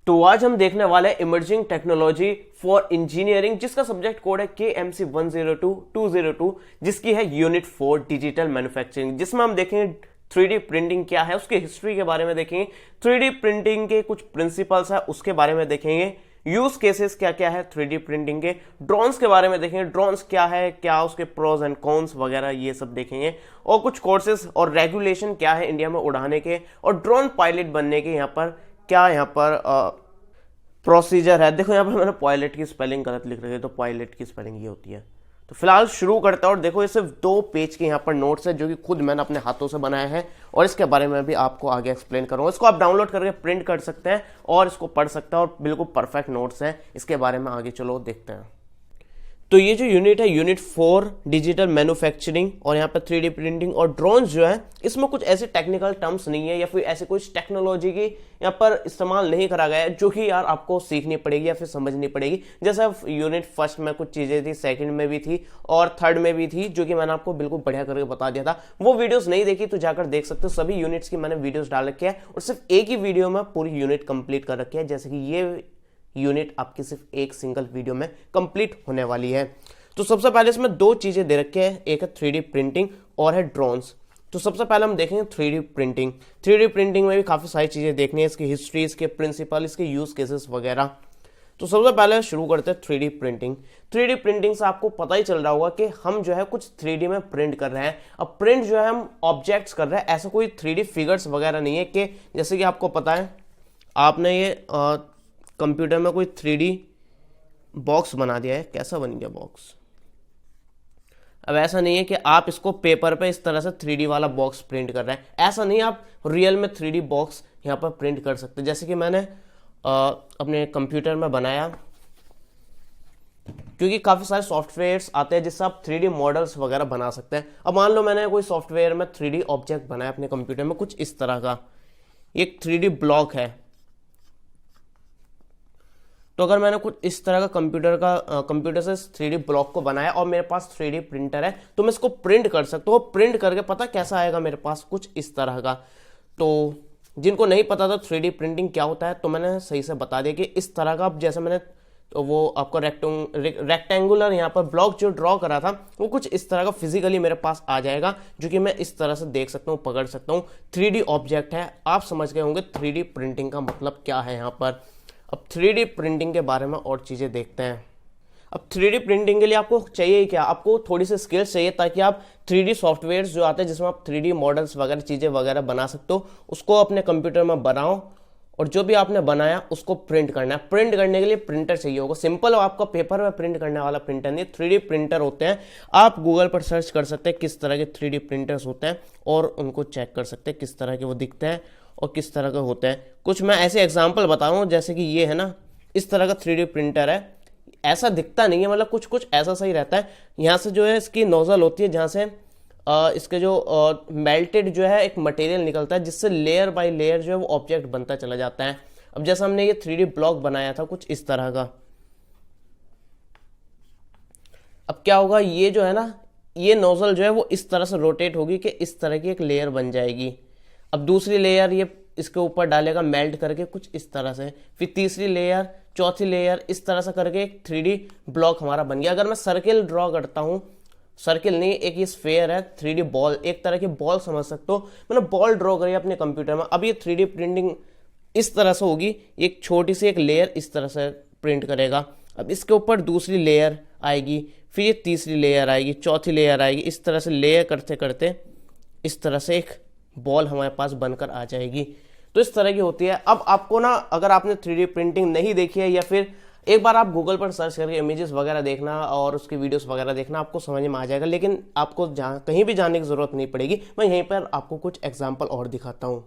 तो आज हम देखने वाले हैं इमर्जिंग टेक्नोलॉजी फॉर इंजीनियरिंग, जिसका सब्जेक्ट कोड है KMC102202, जिसकी है यूनिट 4 डिजिटल मैन्युफैक्चरिंग, जिसमें हम देखेंगे 3D प्रिंटिंग क्या है, उसकी हिस्ट्री के बारे में देखेंगे, 3D प्रिंटिंग के कुछ प्रिंसिपल्स है उसके बारे में देखेंगे, यूज केसेस क्या क्या है 3D प्रिंटिंग के, ड्रोन्स के बारे में देखेंगे, ड्रोन्स क्या है, क्या उसके प्रोज एंड कॉन्स वगैरह ये सब देखेंगे, और कुछ कोर्सेज और रेगुलेशन क्या है इंडिया में उड़ाने के और ड्रोन पायलट बनने के यहाँ पर क्या यहाँ पर प्रोसीजर है। देखो यहाँ पर मैंने पायलट की स्पेलिंग गलत लिख रही है, तो पायलट की स्पेलिंग ये होती है। तो फिलहाल शुरू करता हूँ। और देखो ये सिर्फ 2 पेज के यहाँ पर नोट्स है जो कि खुद मैंने अपने हाथों से बनाए हैं और इसके बारे में भी आपको आगे एक्सप्लेन करूंगा। इसको आप डाउनलोड करके प्रिंट कर सकते हैं और इसको पढ़ सकते हैं और बिल्कुल परफेक्ट नोट्स हैं। इसके बारे में आगे चलो देखते हैं। तो ये जो यूनिट है यूनिट 4 डिजिटल मैन्युफैक्चरिंग और यहाँ पर 3D प्रिंटिंग और ड्रोन्स जो है, इसमें कुछ ऐसे टेक्निकल टर्म्स नहीं है या फिर ऐसे कुछ टेक्नोलॉजी की यहाँ पर इस्तेमाल नहीं करा गया है जो कि यार आपको सीखनी पड़ेगी या फिर समझनी पड़ेगी। जैसे यूनिट फर्स्ट में कुछ चीजें थी, सेकंड में भी थी और थर्ड में भी थी, जो कि मैंने आपको बिल्कुल बढ़िया करके बता दिया था। वो वीडियोस नहीं देखी तो जाकर देख सकते हो। सभी यूनिट्स की मैंने वीडियोस डाल रखे हैं और सिर्फ एक ही वीडियो में पूरी यूनिट कंप्लीट कर रखी है, जैसे कि ये यूनिट आपकी सिर्फ एक सिंगल वीडियो में कंप्लीट होने वाली है। तो सबसे पहले इसमें 2 चीजें दे रखी है, एक है 3D प्रिंटिंग और है ड्रोन्स। तो सबसे पहले हम देखेंगे 3D प्रिंटिंग। 3D प्रिंटिंग में भी काफी सारी चीजें देखनी है, इसकी हिस्ट्री, इसके प्रिंसिपल, इसके यूज केसेस वगैरह। तो सबसे पहले शुरू करते हैं 3D प्रिंटिंग। 3D प्रिंटिंग से आपको पता ही चल रहा होगा कि हम जो है कुछ 3D में प्रिंट कर रहे हैं। अब प्रिंट जो है हम ऑब्जेक्ट्स कर रहे हैं, ऐसा कोई 3D फिगर्स वगैरह नहीं है कि जैसे कि आपको पता है आपने ये कंप्यूटर में कोई 3D बॉक्स बना दिया है, कैसा बन गया बॉक्स। अब ऐसा नहीं है कि आप इसको पेपर पे इस तरह से 3D वाला बॉक्स प्रिंट कर रहे हैं, ऐसा नहीं, आप रियल में 3D बॉक्स यहाँ पर प्रिंट कर सकते हैं। जैसे कि मैंने अपने कंप्यूटर में बनाया, क्योंकि काफ़ी सारे सॉफ्टवेयर्स आते हैं जिससे आप 3D मॉडल्स वगैरह बना सकते हैं। अब मान लो मैंने कोई सॉफ्टवेयर में 3D ऑब्जेक्ट बनाया अपने कंप्यूटर में कुछ इस तरह का, एक 3D ब्लॉक है। तो अगर मैंने कुछ इस तरह का कंप्यूटर से 3D ब्लॉक को बनाया और मेरे पास 3D प्रिंटर है, तो मैं इसको प्रिंट कर सकता हूँ। प्रिंट करके पता कैसा आएगा मेरे पास, कुछ इस तरह का। तो जिनको नहीं पता था 3D प्रिंटिंग क्या होता है, तो मैंने सही से बता दिया कि इस तरह का, जैसे मैंने तो वो आपको रेक्टेंगुलर यहाँ पर ब्लॉक जो ड्रॉ करा था वो कुछ इस तरह का फिजिकली मेरे पास आ जाएगा, जो कि मैं इस तरह से देख सकता हूँ, पकड़ सकता हूँ। 3D ऑब्जेक्ट है। आप समझ गए होंगे 3D प्रिंटिंग का मतलब क्या है यहाँ पर। अब 3D प्रिंटिंग के बारे में और चीज़ें देखते हैं। अब 3D प्रिंटिंग के लिए आपको चाहिए क्या, आपको थोड़ी सी स्किल्स चाहिए ताकि आप 3D सॉफ्टवेयर्स जो आते हैं जिसमें आप 3D मॉडल्स वगैरह चीज़ें वगैरह बना सकते हो, उसको अपने कंप्यूटर में बनाओ और जो भी आपने बनाया उसको प्रिंट करना है। प्रिंट करने के लिए प्रिंटर चाहिए होगा। सिंपल आपका पेपर में प्रिंट करने वाला प्रिंटर नहीं, 3D प्रिंटर होते हैं। आप गूगल पर सर्च कर सकते हैं किस तरह के 3D प्रिंटर्स होते हैं और उनको चेक कर सकते हैं किस तरह के वो दिखते हैं और किस तरह का होता है। कुछ मैं ऐसे एग्जांपल बता रहा हूँ, जैसे कि ये है ना, इस तरह का 3D प्रिंटर है। ऐसा दिखता नहीं है, मतलब कुछ कुछ ऐसा सही रहता है। यहाँ से जो है इसकी नोजल होती है, जहाँ से इसके जो मेल्टेड जो है एक मटेरियल निकलता है, जिससे लेयर बाय लेयर जो है वो ऑब्जेक्ट बनता चला जाता है। अब जैसा हमने ये 3D ब्लॉक बनाया था कुछ इस तरह का, अब क्या होगा, ये जो है ना, ये नोजल जो है वो इस तरह से रोटेट होगी कि इस तरह की एक लेयर बन जाएगी। अब दूसरी लेयर ये इसके ऊपर डालेगा मेल्ट करके कुछ इस तरह से, फिर तीसरी लेयर, चौथी लेयर, इस तरह से करके एक 3D ब्लॉक हमारा बन गया। अगर मैं सर्किल ड्रॉ करता हूँ, सर्किल नहीं, एक ये स्फेयर है, 3D बॉल, एक तरह की बॉल समझ सकते हो, मैंने बॉल ड्रॉ करी अपने कंप्यूटर में। अब ये 3D प्रिंटिंग इस तरह से होगी, एक छोटी सी एक लेयर इस तरह से प्रिंट करेगा। अब इसके ऊपर दूसरी लेयर आएगी, फिर ये तीसरी लेयर आएगी, चौथी लेयर आएगी, इस तरह से लेयर करते करते इस तरह से एक बॉल हमारे पास बनकर आ जाएगी। तो इस तरह की होती है। अब आपको ना, अगर आपने 3D प्रिंटिंग नहीं देखी है या फिर एक बार आप गूगल पर सर्च करके इमेजेस वगैरह देखना और उसकी वीडियोस वगैरह देखना, आपको समझ में आ जाएगा। लेकिन आपको कहीं भी जाने की जरूरत नहीं पड़ेगी, मैं यहीं पर आपको कुछ एग्जांपल और दिखाता हूँ।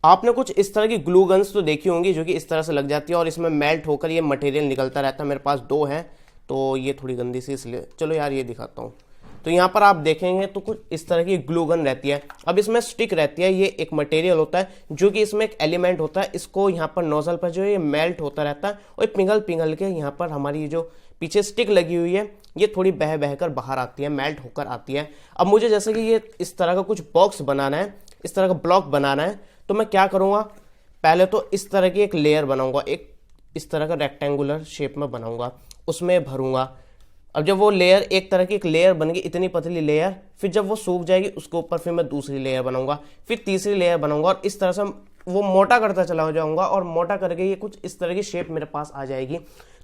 आपने कुछ इस तरह की ग्लू गन्स तो देखी होंगी जो कि इस तरह से लग जाती है और इसमें मेल्ट होकर ये मटेरियल निकलता रहता है। मेरे पास 2 है, तो ये थोड़ी गंदी सी, इसलिए चलो यार ये दिखाता हूँ। तो यहाँ पर आप देखेंगे तो कुछ इस तरह की ग्लू गन रहती है। अब इसमें स्टिक रहती है, ये एक मटेरियल होता है जो कि इसमें एक एलिमेंट होता है। इसको यहाँ पर नोजल पर जो है ये मेल्ट होता रहता है और पिघल पिघल के यहाँ पर हमारी जो पीछे स्टिक लगी हुई है ये थोड़ी बह बह कर बाहर आती है, मेल्ट होकर आती है। अब मुझे जैसे कि ये इस तरह का कुछ बॉक्स बनाना है, इस तरह का ब्लॉक बनाना है, तो मैं क्या करूँगा, पहले तो इस तरह की एक लेयर बनाऊंगा, एक इस तरह का रेक्टेंगुलर शेप में बनाऊंगा, उसमें भरूंगा। अब जब वो लेयर एक तरह की एक लेयर बन गई, इतनी पतली लेयर, फिर जब वो सूख जाएगी उसके ऊपर फिर मैं दूसरी लेयर बनाऊंगा, फिर तीसरी लेयर बनाऊंगा और इस तरह से वो मोटा करता चला जाऊंगा और मोटा करके ये कुछ इस तरह की शेप मेरे पास आ जाएगी।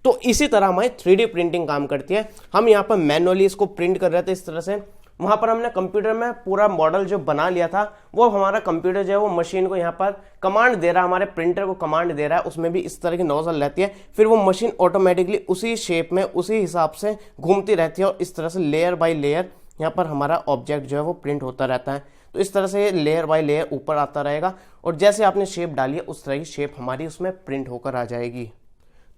तो इसी तरह हमारी 3D प्रिंटिंग काम करती है। हम यहाँ पर मैनुअली इसको प्रिंट कर रहे थे इस तरह से, वहां पर हमने कंप्यूटर में पूरा मॉडल जो बना लिया था, वो हमारा कंप्यूटर जो है वो मशीन को यहाँ पर कमांड दे रहा है, हमारे प्रिंटर को कमांड दे रहा है, उसमें भी इस तरह की नोजल रहती है, फिर वो मशीन ऑटोमेटिकली उसी शेप में उसी हिसाब से घूमती रहती है और इस तरह से लेयर बाय लेयर यहाँ पर हमारा ऑब्जेक्ट जो है वो प्रिंट होता रहता है। तो इस तरह से लेयर बाय लेयर ऊपर आता रहेगा और जैसे आपने शेप डाली है उस तरह की शेप हमारी उसमें प्रिंट होकर आ जाएगी।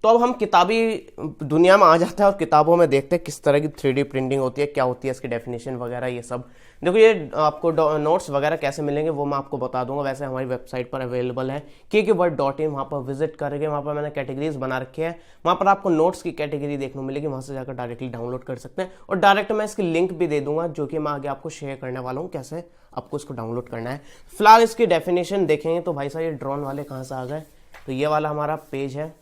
तो अब हम किताबी दुनिया में आ जाते हैं और किताबों में देखते हैं किस तरह की 3D प्रिंटिंग होती है, क्या होती है, इसकी डेफिनेशन वगैरह ये सब। देखो ये आपको नोट्स वगैरह कैसे मिलेंगे वो मैं आपको बता दूंगा। वैसे हमारी वेबसाइट पर अवेलेबल है KKword.in, वहाँ पर विजिट करके वहाँ पर मैंने कैटेगरीज बना रखे हैं, वहाँ पर आपको नोट्स की कैटेगरी देखने को मिलेगी, वहाँ से जाकर डायरेक्टली डाउनलोड कर सकते हैं और डायरेक्ट मैं इसकी लिंक भी दे दूंगा जो कि मैं आगे आपको शेयर करने वाला हूँ कैसे आपको इसको डाउनलोड करना है। फिलहाल इसकी डेफिनेशन देखेंगे तो भाई साहब ये ड्रोन वाले कहाँ से आ गए, तो ये वाला हमारा पेज है।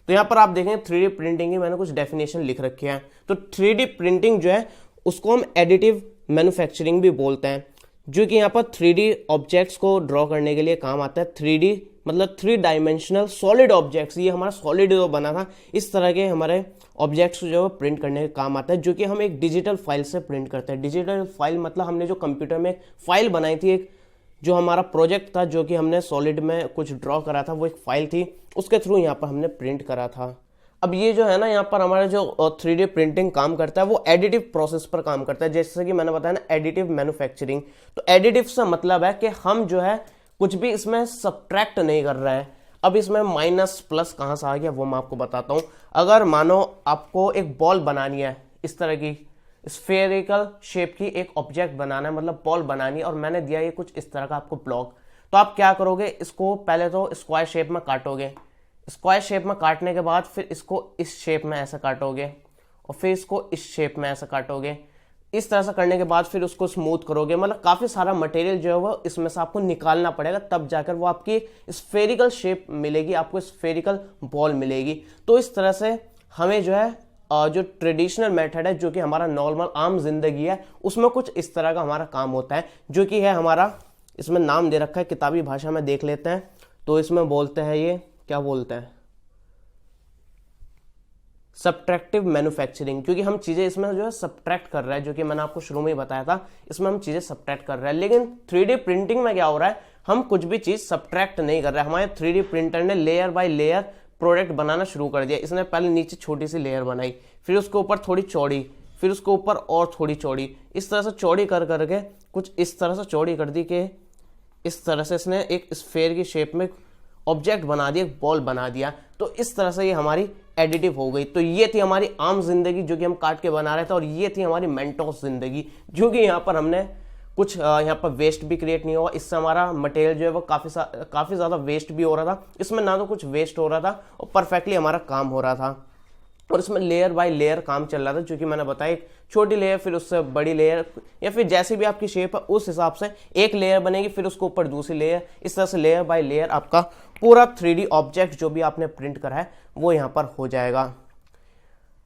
तो यहाँ पर आप देखेंगे 3D प्रिंटिंग की मैंने कुछ डेफिनेशन लिख रखी है। तो 3D प्रिंटिंग जो है उसको हम एडिटिव मैन्युफैक्चरिंग भी बोलते हैं, जो कि यहाँ पर 3D ऑब्जेक्ट्स को ड्रॉ करने के लिए काम आता है। 3D मतलब 3 डायमेंशनल सॉलिड ऑब्जेक्ट्स, ये हमारा सॉलिड जो बना था इस तरह के हमारे ऑब्जेक्ट्स जो है प्रिंट करने का काम आता है, जो कि हम एक डिजिटल फाइल से प्रिंट करते हैं। डिजिटल फाइल मतलब हमने जो कंप्यूटर में एक फाइल बनाई थी, एक जो हमारा प्रोजेक्ट था जो कि हमने सॉलिड में कुछ ड्रॉ करा था, वो एक फाइल थी, उसके थ्रू यहाँ पर हमने प्रिंट करा था। अब ये जो है ना यहाँ पर हमारा जो 3D प्रिंटिंग काम करता है वो एडिटिव प्रोसेस पर काम करता है, जैसे कि मैंने बताया ना एडिटिव मैन्युफैक्चरिंग। तो एडिटिव से मतलब है कि हम जो है कुछ भी इसमें सब्ट्रैक्ट नहीं कर रहे हैं। अब इसमें माइनस प्लस कहाँ से आ गया वो मैं आपको बताता हूँ। अगर मानो आपको एक बॉल बनानी है, इस तरह की स्फेरिकल शेप की एक ऑब्जेक्ट बनाना है, मतलब बॉल बनानी है, और मैंने दिया ये कुछ इस तरह का आपको ब्लॉक, तो आप क्या करोगे, इसको पहले तो स्क्वायर शेप में काटोगे, स्क्वायर शेप में काटने के बाद फिर इसको इस शेप में ऐसा काटोगे और फिर इसको इस शेप में ऐसा काटोगे। इस तरह से करने के बाद फिर उसको स्मूथ करोगे, मतलब काफी सारा मटेरियल जो है वो इसमें से आपको निकालना पड़ेगा, तब जाकर वो आपकी स्फेरिकल शेप मिलेगी, आपको स्फेरिकल बॉल मिलेगी। तो इस तरह से हमें जो है जो ट्रेडिशनल मेथड है, जो कि हमारा नॉर्मल आम जिंदगी है, उसमें कुछ इस तरह का हमारा काम होता है, जो कि है हमारा, इसमें नाम दे रखा है किताबी भाषा में देख लेते हैं। तो इसमें बोलते हैं, ये क्या बोलते हैं, सब्ट्रैक्टिव मैन्युफैक्चरिंग, क्योंकि हम चीजें इसमें जो है सब्ट्रैक्ट कर रहे हैं, जो कि मैंने आपको शुरू में ही बताया था, इसमें हम चीजें सब्ट्रैक्ट कर रहे हैं। लेकिन 3D प्रिंटिंग में क्या हो रहा है, हम कुछ भी चीज सब्ट्रैक्ट नहीं कर रहे हैं। हमारे 3D प्रिंटर ने लेयर बाय लेयर प्रोडक्ट बनाना शुरू कर दिया। इसने पहले नीचे छोटी सी लेयर बनाई, फिर उसके ऊपर थोड़ी चौड़ी, फिर उसके ऊपर और थोड़ी चौड़ी, इस तरह से चौड़ी कर करके कुछ इस तरह से चौड़ी कर दी कि इस तरह से इसने एक स्फेयर की शेप में ऑब्जेक्ट बना दिया, एक बॉल बना दिया। तो इस तरह से ये हमारी एडिटिव हो गई। तो ये थी हमारी आम जिंदगी जो कि हम काट के बना रहे थे, और ये थी हमारी मेंटोस जिंदगी, जो कि यहाँ पर हमने कुछ यहाँ पर वेस्ट भी क्रिएट नहीं हुआ। इससे हमारा मटेरियल जो है वो काफी ज्यादा वेस्ट भी हो रहा था, इसमें ना तो कुछ वेस्ट हो रहा था और परफेक्टली हमारा काम हो रहा था। और इसमें लेयर बाय लेयर काम चल रहा था, जो कि मैंने बताया, एक छोटी लेयर, फिर उससे बड़ी लेयर, या फिर जैसी भी आपकी शेप है उस हिसाब से एक लेयर बनेगी, फिर उसके ऊपर दूसरी लेयर, इस तरह से लेयर बाय लेयर आपका पूरा 3D ऑब्जेक्ट जो भी आपने प्रिंट करा है वो यहाँ पर हो जाएगा।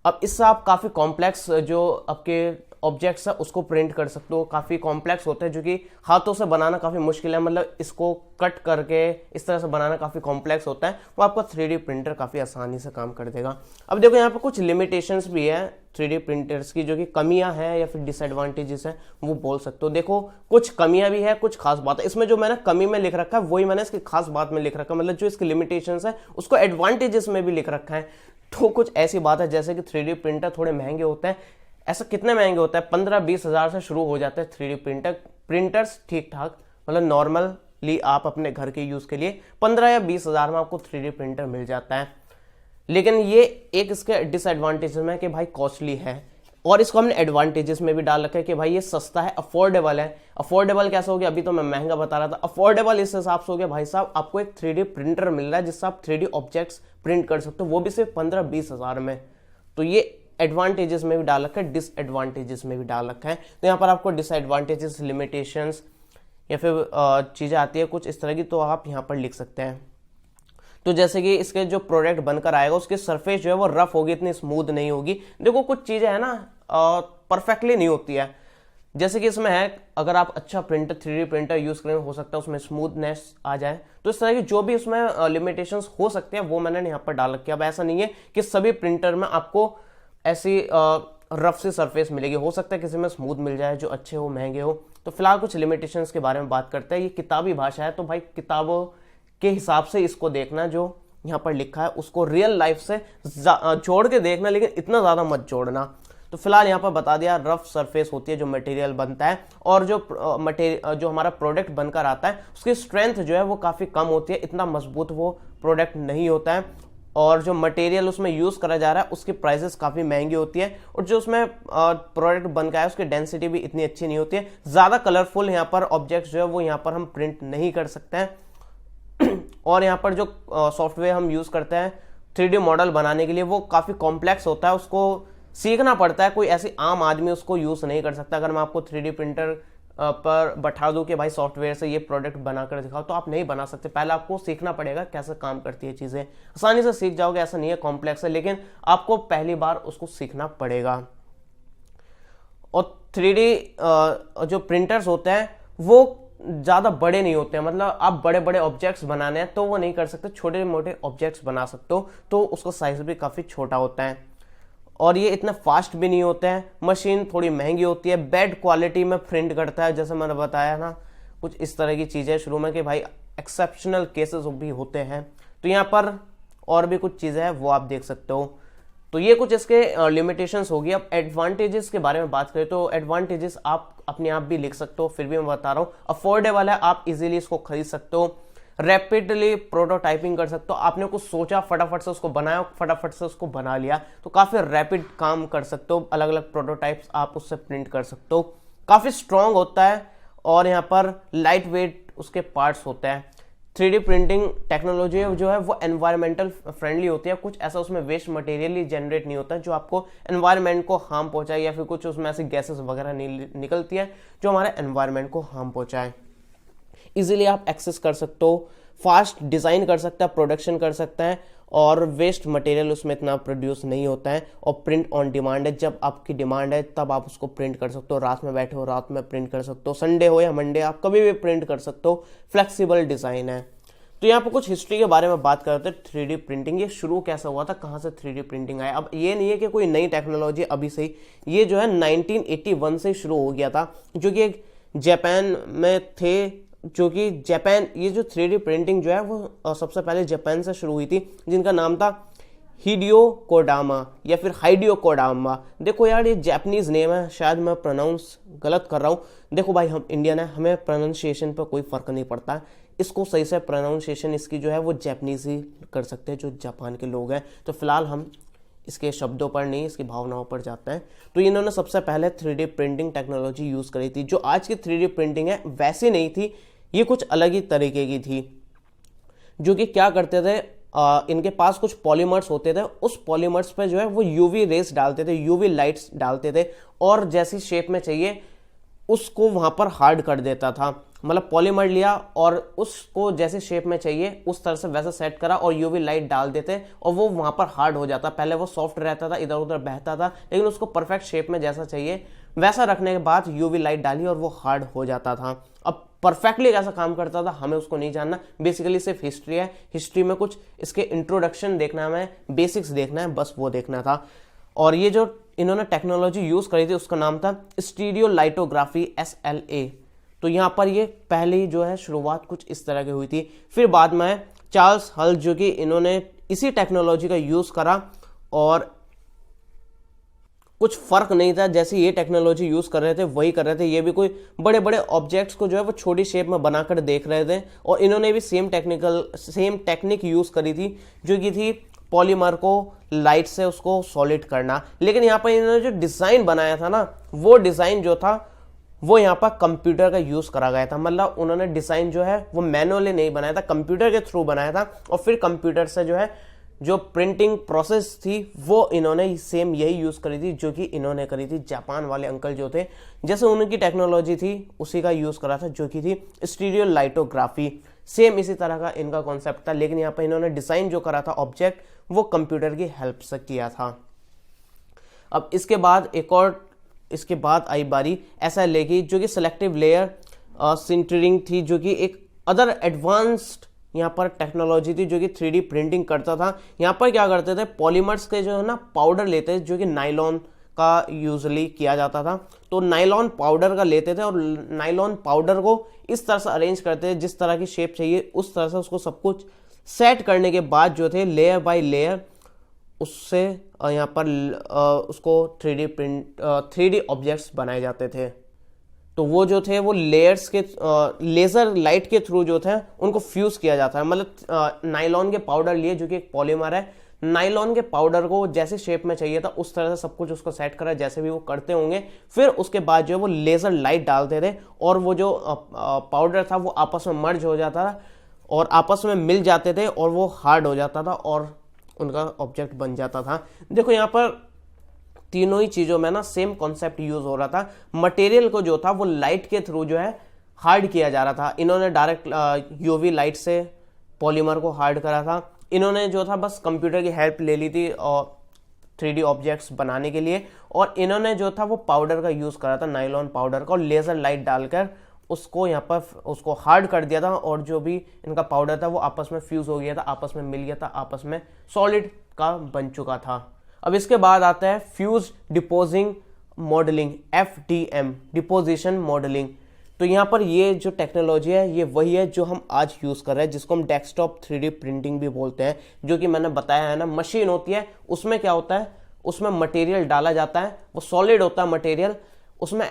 अब इससे आप काफी कॉम्प्लेक्स जो आपके ऑब्जेक्ट्स है उसको प्रिंट कर सकते हो। काफी कॉम्प्लेक्स होते हैं, जो कि हाथों से बनाना काफी मुश्किल है, मतलब इसको कट करके इस तरह से बनाना काफी कॉम्प्लेक्स होता है, वो आपका 3D प्रिंटर काफी आसानी से काम कर देगा। अब देखो यहाँ पे कुछ लिमिटेशंस भी है 3D प्रिंटर्स की, जो कि कमियां हैं या फिर डिसएडवांटेजेस हैं, वो बोल सकते हो। देखो कुछ कमियां भी है, कुछ खास बात है। इसमें जो मैंने कमी में लिख रखा है वही मैंने इसकी खास बात में लिख रखा है, मतलब जो इसकी लिमिटेशंस है उसको एडवांटेजेस में भी लिख रखा है। तो कुछ ऐसी बात है जैसे कि 3D प्रिंटर थोड़े महंगे होते हैं। ऐसा कितने महंगे होता है, 15-20 हज़ार से शुरू हो जाते हैं 3D प्रिंटर्स ठीक ठाक, मतलब नॉर्मली आप अपने घर के यूज के लिए 15 या 20 हज़ार में आपको 3D प्रिंटर मिल जाता है। लेकिन ये एक इसके डिसएडवांटेजेस में कि भाई कॉस्टली है, और इसको हमने एडवांटेजेस में भी डाल रखा है कि भाई ये सस्ता है, अफोर्डेबल है। अफोर्डेबल कैसे हो गया, अभी तो मैं महंगा बता रहा था, अफोर्डेबल इस हिसाब से हो गया भाई साहब आपको एक 3D प्रिंटर मिल रहा है जिससे आप 3D ऑब्जेक्ट्स प्रिंट कर सकते हो, वो भी सिर्फ 15-20 हज़ार में। तो ये एडवांटेजेस में भी डाल रखा है, डिसएडवांटेजेस में भी डाल रखा है। तो यहाँ पर आपको डिसएडवांटेजेस, लिमिटेशंस या फिर चीजें आती है कुछ इस तरह की, तो आप यहाँ पर लिख सकते हैं। तो जैसे कि इसके जो प्रोडक्ट बनकर आएगा उसकी सरफेस जो है वो रफ होगी, इतनी स्मूथ नहीं होगी। देखो कुछ चीजें है ना परफेक्टली नहीं होती है, जैसे कि इसमें है अगर आप अच्छा प्रिंटर 3D प्रिंटर यूज करें हो सकता है उसमें स्मूथनेस आ जाए। तो इस तरह की जो भी उसमें लिमिटेशंस हो सकते हैं वो मैंने यहाँ पर डाल रखी है। अब ऐसा नहीं है कि सभी प्रिंटर में आपको ऐसी रफ सी सरफेस मिलेगी, हो सकता है किसी में स्मूथ मिल जाए जो अच्छे हो महंगे हो। तो फिलहाल कुछ लिमिटेशंस के बारे में बात करते हैं। ये किताबी भाषा है तो भाई किताबों के हिसाब से इसको देखना, जो यहाँ पर लिखा है उसको रियल लाइफ से जोड़ के देखना, लेकिन इतना ज्यादा मत जोड़ना। तो फिलहाल यहाँ पर बता दिया रफ सरफेस होती है जो मटेरियल बनता है, और जो हमारा प्रोडक्ट बनकर आता है उसकी स्ट्रेंथ जो है वो काफी कम होती है, इतना मजबूत वो प्रोडक्ट नहीं होता है। और जो मटेरियल उसमें यूज करा जा रहा है उसकी प्राइसेस काफी महंगी होती है, और जो उसमें प्रोडक्ट बन का है उसकी डेंसिटी भी इतनी अच्छी नहीं होती है। ज्यादा कलरफुल यहाँ पर ऑब्जेक्ट्स जो है वो यहाँ पर हम प्रिंट नहीं कर सकते हैं। और यहाँ पर जो सॉफ्टवेयर हम यूज करते हैं 3D मॉडल बनाने के लिए वो काफी कॉम्प्लेक्स होता है, उसको सीखना पड़ता है, कोई ऐसी आम आदमी उसको यूज नहीं कर सकता। अगर मैं आपको 3D प्रिंटर पर बैठा दूं कि भाई सॉफ्टवेयर से ये प्रोडक्ट बनाकर दिखाओ तो आप नहीं बना सकते, पहले आपको सीखना पड़ेगा कैसे काम करती है चीजें। आसानी से सीख जाओगे ऐसा नहीं है, कॉम्प्लेक्स है, लेकिन आपको पहली बार उसको सीखना पड़ेगा। और 3D जो प्रिंटर्स होते हैं वो ज्यादा बड़े नहीं होते हैं, मतलब आप बड़े बड़े ऑब्जेक्ट्स बनाने हैं तो वो नहीं कर सकते, छोटे मोटे ऑब्जेक्ट्स बना सकते हो, तो उसका साइज भी काफी छोटा होता है। और ये इतना फास्ट भी नहीं होता है, मशीन थोड़ी महंगी होती है, बैड क्वालिटी में प्रिंट करता है, जैसे मैंने बताया ना कुछ इस तरह की चीजें शुरू में कि भाई एक्सेप्शनल केसेस भी होते हैं। तो यहाँ पर और भी कुछ चीजें हैं वो आप देख सकते हो। तो ये कुछ इसके लिमिटेशंस होगी। अब एडवांटेजेस के बारे में बात करें तो एडवांटेजेस आप अपने आप भी लिख सकते हो, फिर भी मैं बता रहा हूँ। अफोर्डेबल है, आप इजीली इसको खरीद सकते हो, रैपिडली प्रोटोटाइपिंग कर सकते हो, आपने कुछ सोचा फटाफट से उसको बनाया, फटाफट से उसको बना लिया, तो काफी रैपिड काम कर सकते हो, अलग अलग प्रोटोटाइप्स आप उससे प्रिंट कर सकते हो। काफी स्ट्रांग होता है, और यहाँ पर लाइट वेट उसके पार्ट्स होते हैं। 3D प्रिंटिंग टेक्नोलॉजी जो है वो एनवायरमेंटल फ्रेंडली होती है, कुछ ऐसा उसमें वेस्ट मटेरियल ही जनरेट नहीं होता जो आपको एनवायरमेंट को हार्म पहुंचाए, या फिर कुछ उसमें ऐसी गैसेस वगैरह निकलती है जो हमारे एनवायरमेंट को हार्म पहुंचाए। इजीली आप एक्सेस कर सकते हो, फास्ट डिजाइन कर सकते हैं, प्रोडक्शन कर सकते हैं, और वेस्ट मटेरियल उसमें इतना प्रोड्यूस नहीं होता है। और प्रिंट ऑन डिमांड है, जब आपकी डिमांड है तब आप उसको प्रिंट कर सकते हो, रात में बैठे हो रात में प्रिंट कर सकते हो, संडे हो या मंडे आप कभी भी प्रिंट कर सकते हो, फ्लेक्सिबल डिजाइन है। तो यहाँ पर कुछ हिस्ट्री के बारे में बात करते हैं। 3D प्रिंटिंग ये शुरू कैसा हुआ था, कहाँ से 3D प्रिंटिंग आया। अब ये नहीं है कि कोई नई टेक्नोलॉजी अभी से ही, ये जो है 1981 से शुरू हो गया था, जो कि एक जापान में थे, जो कि जापान, ये जो 3D प्रिंटिंग जो है वो सबसे पहले जापान से शुरू हुई थी, जिनका नाम था हिडियो कोडामा या फिर हाइडियो कोडामा। देखो यार ये जापानीज नेम है, शायद मैं प्रोनाउंस गलत कर रहा हूँ। देखो भाई हम इंडियन है, हमें प्रोनाउंसिएशन पर कोई फर्क नहीं पड़ता, इसको सही से प्रोनाउंसिएशन इसकी जो है वो जापानीज ही कर सकते हैं जो जापान के लोग हैं। तो फिलहाल हम इसके शब्दों पर नहीं, इसकी भावनाओं पर जाते हैं। तो इन्होंने सबसे पहले 3D प्रिंटिंग टेक्नोलॉजी यूज करी थी। जो आज की 3D प्रिंटिंग है वैसी नहीं थी, ये कुछ अलग ही तरीके की थी, जो कि क्या करते थे, इनके पास कुछ पॉलीमर्स होते थे, उस पॉलीमर्स पे जो है वो यूवी रेस डालते थे, यूवी लाइट्स डालते थे, और जैसी शेप में चाहिए उसको वहां पर हार्ड कर देता था। मतलब पॉलीमर लिया और उसको जैसे शेप में चाहिए उस तरह से वैसा सेट करा और यूवी लाइट डाल देते और वो वहां पर हार्ड हो जाता। पहले वो सॉफ्ट रहता था, इधर उधर बहता था, लेकिन उसको परफेक्ट शेप में जैसा चाहिए वैसा रखने के बाद यूवी लाइट डाली और वो हार्ड हो जाता था। अब परफेक्टली कैसा काम करता था हमें उसको नहीं जानना, बेसिकली सिर्फ हिस्ट्री है, हिस्ट्री में कुछ इसके इंट्रोडक्शन देखना है, हमें बेसिक्स देखना है, बस वो देखना था। और ये जो इन्होंने टेक्नोलॉजी यूज करी थी उसका नाम था स्टीरियोलाइटोग्राफी, SLA। तो यहाँ पर ये पहली जो है शुरुआत कुछ इस तरह की हुई थी। फिर बाद में चार्ल्स हल जो कि इन्होंने इसी टेक्नोलॉजी का यूज करा और कुछ फर्क नहीं था, जैसे ये टेक्नोलॉजी यूज कर रहे थे वही कर रहे थे। ये भी कोई बड़े बड़े ऑब्जेक्ट्स को जो है वो छोटी शेप में बनाकर देख रहे थे और इन्होंने भी सेम टेक्निक यूज करी थी, जो कि थी पॉलीमर को लाइट से उसको सॉलिड करना। लेकिन यहाँ पर इन्होंने जो डिजाइन बनाया था ना, वो डिजाइन जो था वो यहाँ पर कंप्यूटर का यूज करा गया था। मतलब उन्होंने डिजाइन जो है वो मैनुअली नहीं बनाया था, कंप्यूटर के थ्रू बनाया था और फिर कंप्यूटर से जो है जो प्रिंटिंग प्रोसेस थी वो इन्होंने सेम यही यूज करी थी जो कि इन्होंने करी थी। जापान वाले अंकल जो थे, जैसे उनकी टेक्नोलॉजी थी उसी का यूज करा था, जो कि थी स्टीरियोलाइटोग्राफी। सेम इसी तरह का इनका कॉन्सेप्ट था, लेकिन यहाँ पर इन्होंने डिजाइन जो करा था ऑब्जेक्ट वो कंप्यूटर की हेल्प से किया था। अब इसके बाद इसके बाद आई बारी SLA की, जो कि सिलेक्टिव लेयर सिंटरिंग थी, जो कि एक अदर एडवांस्ड यहाँ पर टेक्नोलॉजी थी जो कि 3D प्रिंटिंग करता था। यहाँ पर क्या करते थे, पॉलीमर्स के जो है ना पाउडर लेते थे, जो कि नाइलॉन का यूजुअली किया जाता था, तो नाइलॉन पाउडर का लेते थे और नाइलॉन पाउडर को इस तरह से अरेंज करते थे जिस तरह की शेप चाहिए उस तरह से उसको सब कुछ सेट करने के बाद जो थे लेयर बाय लेयर उससे यहाँ पर उसको 3D ऑब्जेक्ट्स बनाए जाते थे। तो वो जो थे वो लेयर्स के लेजर लाइट के थ्रू जो थे उनको फ्यूज किया जाता है। मतलब नाइलॉन के पाउडर लिए जो कि एक पॉलीमर है, नाइलॉन के पाउडर को जैसे शेप में चाहिए था उस तरह से सब कुछ उसको सेट करा जैसे भी वो करते होंगे। फिर उसके बाद जो है वो लेजर लाइट डालते थे और वो जो पाउडर था वो आपस में मर्ज हो जाता था और आपस में मिल जाते थे और वो हार्ड हो जाता था और उनका ऑब्जेक्ट बन जाता था। देखो यहाँ पर तीनों ही चीजों में ना सेम कॉन्सेप्ट यूज हो रहा था। मटेरियल को जो था वो लाइट के थ्रू जो है हार्ड किया जा रहा था। इन्होंने डायरेक्ट यूवी लाइट से पॉलीमर को हार्ड करा था। इन्होंने जो था बस कंप्यूटर की हेल्प ले ली थी और 3D ऑब्जेक्ट्स बनाने के लिए, और इन्होंने जो था वो पाउडर का यूज करा था, नाइलॉन पाउडर का, और लेजर लाइट डालकर उसको यहाँ पर उसको हार्ड कर दिया था और जो भी इनका पाउडर था वो आपस में फ्यूज हो गया था, आपस में मिल गया था, आपस में सॉलिड का बन चुका था। अब इसके बाद आता है fuse deposing modelling, FDM, deposition modelling. तो यहाँ पर ये जो टेक्नोलॉजी है ये वही है जो हम आज यूज कर रहे हैं, जिसको हम डेस्कटॉप 3D प्रिंटिंग भी बोलते हैं। जो कि मैंने बताया है ना, मशीन होती है, उसमें क्या होता है, उसमें मटेरियल डाला जाता है, वो सॉलिड होता है मटेरियल, उसमें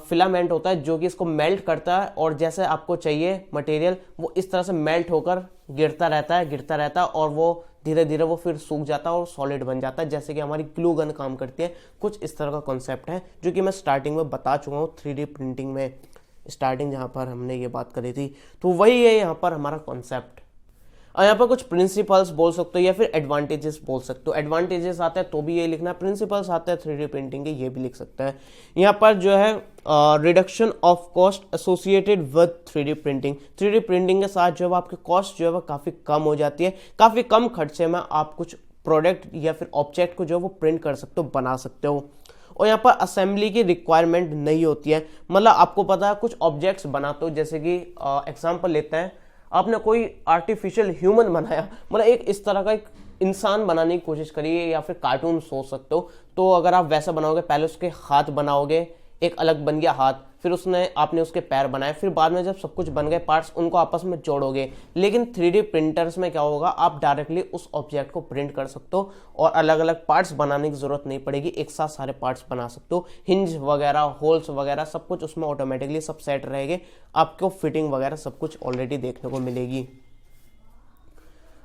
फिलामेंट होता है जो कि इसको मेल्ट करता है और जैसे आपको चाहिए मटेरियल वो इस तरह से मेल्ट होकर गिरता रहता है और वो धीरे धीरे वो फिर सूख जाता है और सॉलिड बन जाता है, जैसे कि हमारी ग्लू गन काम करती है। कुछ इस तरह का कॉन्सेप्ट है जो कि मैं स्टार्टिंग में बता चुका हूँ 3D प्रिंटिंग में, स्टार्टिंग जहाँ पर हमने ये बात करी थी। तो वही है यहाँ पर हमारा कॉन्सेप्ट। और यहाँ पर कुछ प्रिंसिपल्स बोल सकते हो या फिर एडवांटेजेस बोल सकते हो। एडवांटेजेस आते हैं तो भी ये लिखना है, प्रिंसिपल्स आते हैं 3D प्रिंटिंग के ये भी लिख सकते हैं। यहाँ पर जो है reduction of cost associated with 3D printing, 3D printing के साथ जो है आपकी कॉस्ट जो है वो काफ़ी कम हो जाती है। काफ़ी कम खर्चे में आप कुछ प्रोडक्ट या फिर ऑब्जेक्ट को जो है वो प्रिंट कर सकते हो, बना सकते हो। और यहाँ पर असेंबली की रिक्वायरमेंट नहीं होती है। मतलब आपको पता है कुछ ऑब्जेक्ट्स बनाते हो, जैसे कि एग्जांपल लेते हैं, आपने कोई आर्टिफिशियल ह्यूमन बनाया, मतलब एक इस तरह का एक इंसान बनाने की कोशिश करिए या फिर कार्टून सोच सकते हो। तो अगर आप वैसा बनाओगे, पहले उसके हाथ बनाओगे, एक अलग बन गया हाथ, फिर आपने उसके पैर बनाए, फिर बाद में जब सब कुछ बन गए पार्ट्स उनको आपस में जोड़ोगे। लेकिन 3D प्रिंटर्स में क्या होगा, आप डायरेक्टली उस ऑब्जेक्ट को प्रिंट कर सकते हो और अलग अलग पार्ट्स बनाने की जरूरत नहीं पड़ेगी, एक साथ सारे पार्ट्स बना सकते हो। हिंज वगैरह, होल्स वगैरह सब कुछ उसमें ऑटोमेटिकली सब सेट रहेंगे, आपको फिटिंग वगैरह सब कुछ ऑलरेडी देखने को मिलेगी।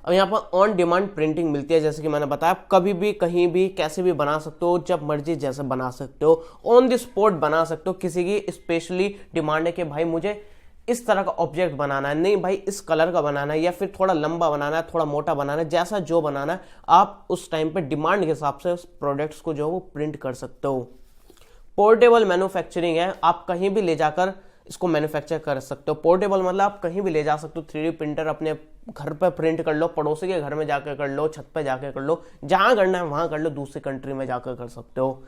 अब यहाँ पर ऑन डिमांड प्रिंटिंग मिलती है, जैसे कि मैंने बताया, कभी भी कहीं भी कैसे भी बना सकते हो, जब मर्जी जैसे बना सकते हो, ऑन द स्पॉट बना सकते हो। किसी की स्पेशली डिमांड है कि भाई मुझे इस तरह का ऑब्जेक्ट बनाना है, नहीं भाई इस कलर का बनाना है या फिर थोड़ा लंबा बनाना है, थोड़ा मोटा बनाना है, जैसा जो बनाना है आप उस टाइम पे डिमांड के हिसाब से उस प्रोडक्ट्स को जो है वो प्रिंट कर सकते हो। पोर्टेबल मैन्युफैक्चरिंग है, आप कहीं भी ले जाकर इसको मैन्युफैक्चर कर सकते हो। पोर्टेबल मतलब आप कहीं भी ले जा सकते हो। 3D प्रिंटर अपने घर पर प्रिंट कर लो, पड़ोसी के घर में जाकर कर लो, छत पे जाकर कर लो, जहां करना है वहां कर लो, दूसरी कंट्री में जाकर कर सकते हो।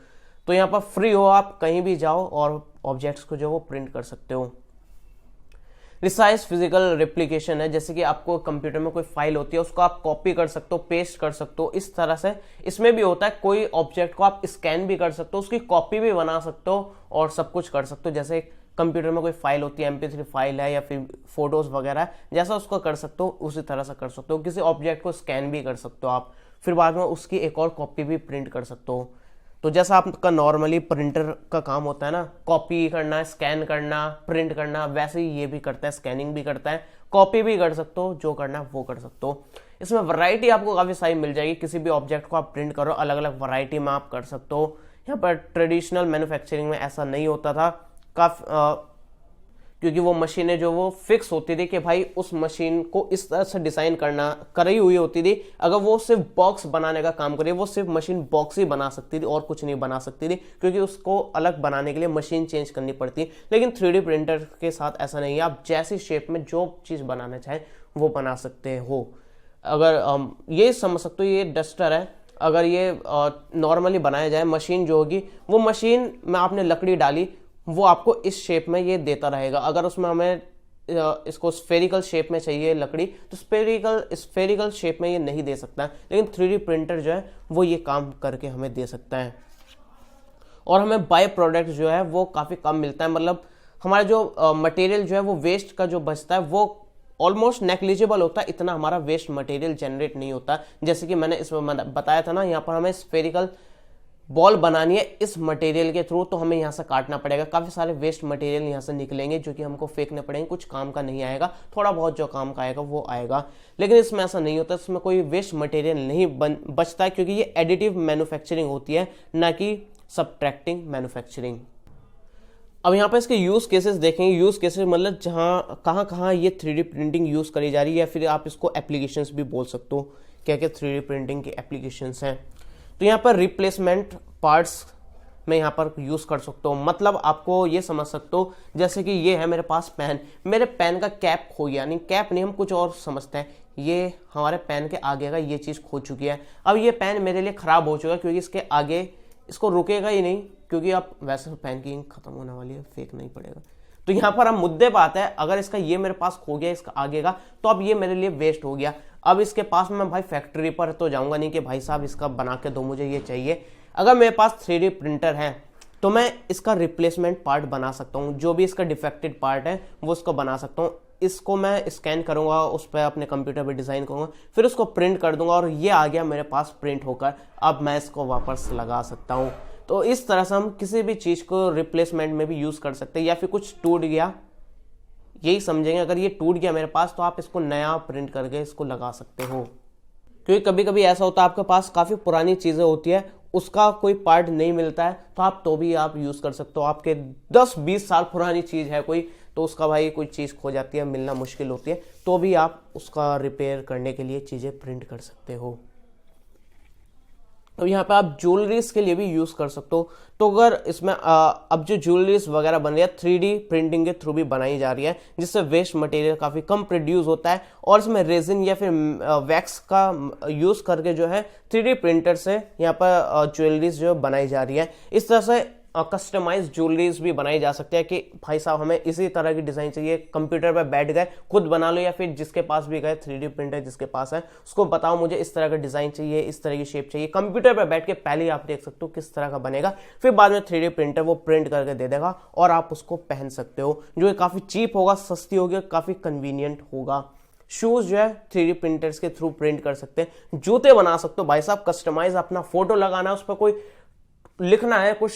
तो यहाँ पर फ्री हो, आप कहीं भी जाओ और ऑब्जेक्ट्स को जो वो प्रिंट कर सकते हो। रिसाइज फिजिकल रेप्लिकेशन है, जैसे कि आपको कंप्यूटर में कोई फाइल होती है उसको आप कॉपी कर सकते हो, पेस्ट कर सकते हो, इस तरह से इसमें भी होता है। कोई ऑब्जेक्ट को आप स्कैन भी कर सकते हो, उसकी कॉपी भी बना सकते हो और सब कुछ कर सकते हो। जैसे कंप्यूटर में कोई फाइल होती है, MP3 फाइल है या फिर फोटोज वगैरह, जैसा उसको कर सकते हो उसी तरह से कर सकते हो। किसी ऑब्जेक्ट को स्कैन भी कर सकते हो आप, फिर बाद में उसकी एक और कॉपी भी प्रिंट कर सकते हो। तो जैसा आपका नॉर्मली प्रिंटर का काम होता है ना, कॉपी करना, स्कैन करना, प्रिंट करना, वैसे ही ये भी करता है, स्कैनिंग भी करता है, कॉपी भी कर सकते हो, जो करना है वो कर सकते हो। इसमें वैरायटी आपको काफी सारी मिल जाएगी, किसी भी ऑब्जेक्ट को आप प्रिंट करो अलग अलग वैरायटी में आप कर सकते हो। यहाँ पर ट्रेडिशनल मैन्युफैक्चरिंग में ऐसा नहीं होता था, क्योंकि वो मशीनें जो वो फिक्स होती थी कि भाई उस मशीन को इस तरह से डिजाइन करना करी हुई होती थी, अगर वो सिर्फ बॉक्स बनाने का काम करे वो सिर्फ मशीन बॉक्स ही बना सकती थी और कुछ नहीं बना सकती थी, क्योंकि उसको अलग बनाने के लिए मशीन चेंज करनी पड़ती है। लेकिन 3D प्रिंटर के साथ ऐसा नहीं है, आप जैसी शेप में जो चीज़ बनाना चाहें वो बना सकते हो। अगर ये समझ सकते हो ये डस्टर है, अगर ये नॉर्मली बनाया जाए मशीन जो होगी वो मशीन में आपने लकड़ी डाली वो आपको इस शेप में ये देता रहेगा। अगर उसमें हमें इसको स्फेरिकल शेप में चाहिए लकड़ी तो स्फेरिकल शेप में ये नहीं दे सकता है, लेकिन 3D प्रिंटर जो है वो ये काम करके हमें दे सकता है। और हमें बाय प्रोडक्ट जो है वो काफ़ी कम मिलता है, मतलब हमारा जो मटेरियल जो है वो वेस्ट का जो बचता है वो ऑलमोस्ट नेग्लिजिबल होता है, इतना हमारा वेस्ट मटेरियल जनरेट नहीं होता। जैसे कि मैंने इसमें बताया था ना, यहाँ पर हमें स्फेरिकल बॉल बनानी है इस मटेरियल के थ्रू, तो हमें यहाँ से काटना पड़ेगा, काफ़ी सारे वेस्ट मटेरियल यहाँ से निकलेंगे जो कि हमको फेंकने पड़ेंगे, कुछ काम का नहीं आएगा, थोड़ा बहुत जो काम का आएगा वो आएगा। लेकिन इसमें ऐसा नहीं होता, इसमें कोई वेस्ट मटेरियल नहीं बचता है, क्योंकि ये एडिटिव मैन्युफैक्चरिंग होती है ना कि सब्ट्रैक्टिंग मैन्युफैक्चरिंग। अब यहाँ पर इसके यूज़ केसेस देखेंगे। यूज़ केसेस मतलब जहाँ कहाँ ये 3D प्रिंटिंग यूज़ करी जा रही है, या फिर आप इसको एप्लीकेशंस भी बोल सकते हो, क्या क्या 3D प्रिंटिंग की एप्लीकेशंस हैं। तो यहाँ पर रिप्लेसमेंट पार्ट्स में यहाँ पर यूज़ कर सकते हो, मतलब आपको ये समझ सकते हो जैसे कि ये है मेरे पास पेन, मेरे पेन का कैप खो गया, नहीं कैप नहीं हम कुछ और समझते हैं, ये हमारे पेन के आगे का ये चीज़ खो चुकी है। अब ये पेन मेरे लिए ख़राब हो चुका है, क्योंकि इसके आगे इसको रुकेगा ही नहीं, क्योंकि अब वैसे पेन की इंक खत्म होने वाली है, फेंकना ही पड़ेगा। तो यहाँ पर हम मुद्दे पे आते हैं, अगर इसका ये मेरे पास खो गया इसका आगे का, तो अब ये मेरे लिए वेस्ट हो गया। अब इसके पास मैं भाई फैक्ट्री पर तो जाऊंगा नहीं कि भाई साहब इसका बना के दो मुझे ये चाहिए। अगर मेरे पास 3D प्रिंटर है तो मैं इसका रिप्लेसमेंट पार्ट बना सकता हूँ, जो भी इसका डिफेक्टेड पार्ट है वो इसको बना सकता हूँ। इसको मैं स्कैन करूंगा, उस पर अपने कंप्यूटर पे डिज़ाइन करूंगा, फिर उसको प्रिंट कर दूंगा और ये आ गया मेरे पास प्रिंट होकर, अब मैं इसको वापस लगा सकता हूँ। तो इस तरह से हम किसी भी चीज़ को रिप्लेसमेंट में भी यूज़ कर सकते हैं। या फिर कुछ टूट गया, यही समझेंगे, अगर ये टूट गया मेरे पास तो आप इसको नया प्रिंट करके इसको लगा सकते हो। क्योंकि कभी कभी ऐसा होता है आपके पास काफ़ी पुरानी चीज़ें होती है, उसका कोई पार्ट नहीं मिलता है, तो आप तो भी आप यूज़ कर सकते हो। आपके 10-20 साल पुरानी चीज़ है कोई, तो उसका भाई कोई चीज़ खो जाती है, मिलना मुश्किल होती है, तो भी आप उसका रिपेयर करने के लिए चीज़ें प्रिंट कर सकते हो। तो यहाँ पे आप ज्वेलरीज के लिए भी यूज़ कर सकते हो। तो अगर इसमें अब जो ज्वेलरीज वगैरह बन रही है 3D प्रिंटिंग के थ्रू भी बनाई जा रही है, जिससे वेस्ट मटेरियल काफ़ी कम प्रोड्यूस होता है, और इसमें रेजिन या फिर वैक्स का यूज़ करके जो है 3D प्रिंटर से यहाँ पर ज्वेलरीज जो बनाई जा रही है। इस तरह से कस्टमाइज ज्वेलरीज भी बनाई जा सकती है कि भाई साहब हमें इसी तरह की डिज़ाइन चाहिए, कंप्यूटर पर बैठ गए खुद बना लो, या फिर जिसके पास भी गए 3D प्रिंटर जिसके पास है उसको बताओ मुझे इस तरह का डिज़ाइन चाहिए, इस तरह की शेप चाहिए, कंप्यूटर पर बैठ के पहले ही आप देख सकते हो किस तरह का बनेगा, फिर बाद में 3D प्रिंटर वो प्रिंट करके दे देगा और आप उसको पहन सकते हो, जो काफ़ी चीप होगा, सस्ती होगी, काफ़ी कन्वीनियंट होगा। शूज़ जो है 3D प्रिंटर्स के थ्रू प्रिंट कर सकते हैं, जूते बना सकते हो भाई साहब, कस्टमाइज अपना फोटो लगाना है, उस पर कोई लिखना है, कुछ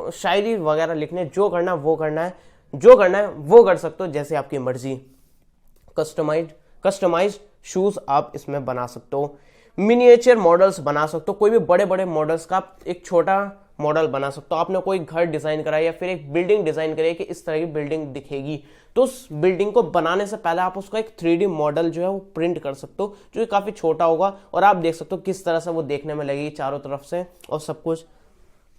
शायरी वगैरह लिखने, जो करना है वो करना है, जो करना है वो कर सकते हो, जैसे आपकी मर्जी। कस्टमाइज्ड शूज आप इसमें बना सकते हो। मिनिएचर मॉडल्स बना सकते हो, कोई भी बड़े बड़े मॉडल्स का आप एक छोटा मॉडल बना सकते हो। आपने कोई घर डिजाइन करा या फिर एक बिल्डिंग डिजाइन करी कि इस तरह की बिल्डिंग दिखेगी, तो उस बिल्डिंग को बनाने से पहले आप उसका एक 3D मॉडल जो है वो प्रिंट कर सकते हो, जो काफी छोटा होगा, और आप देख सकते हो किस तरह से वो देखने में लगेगी चारों तरफ से, और सब कुछ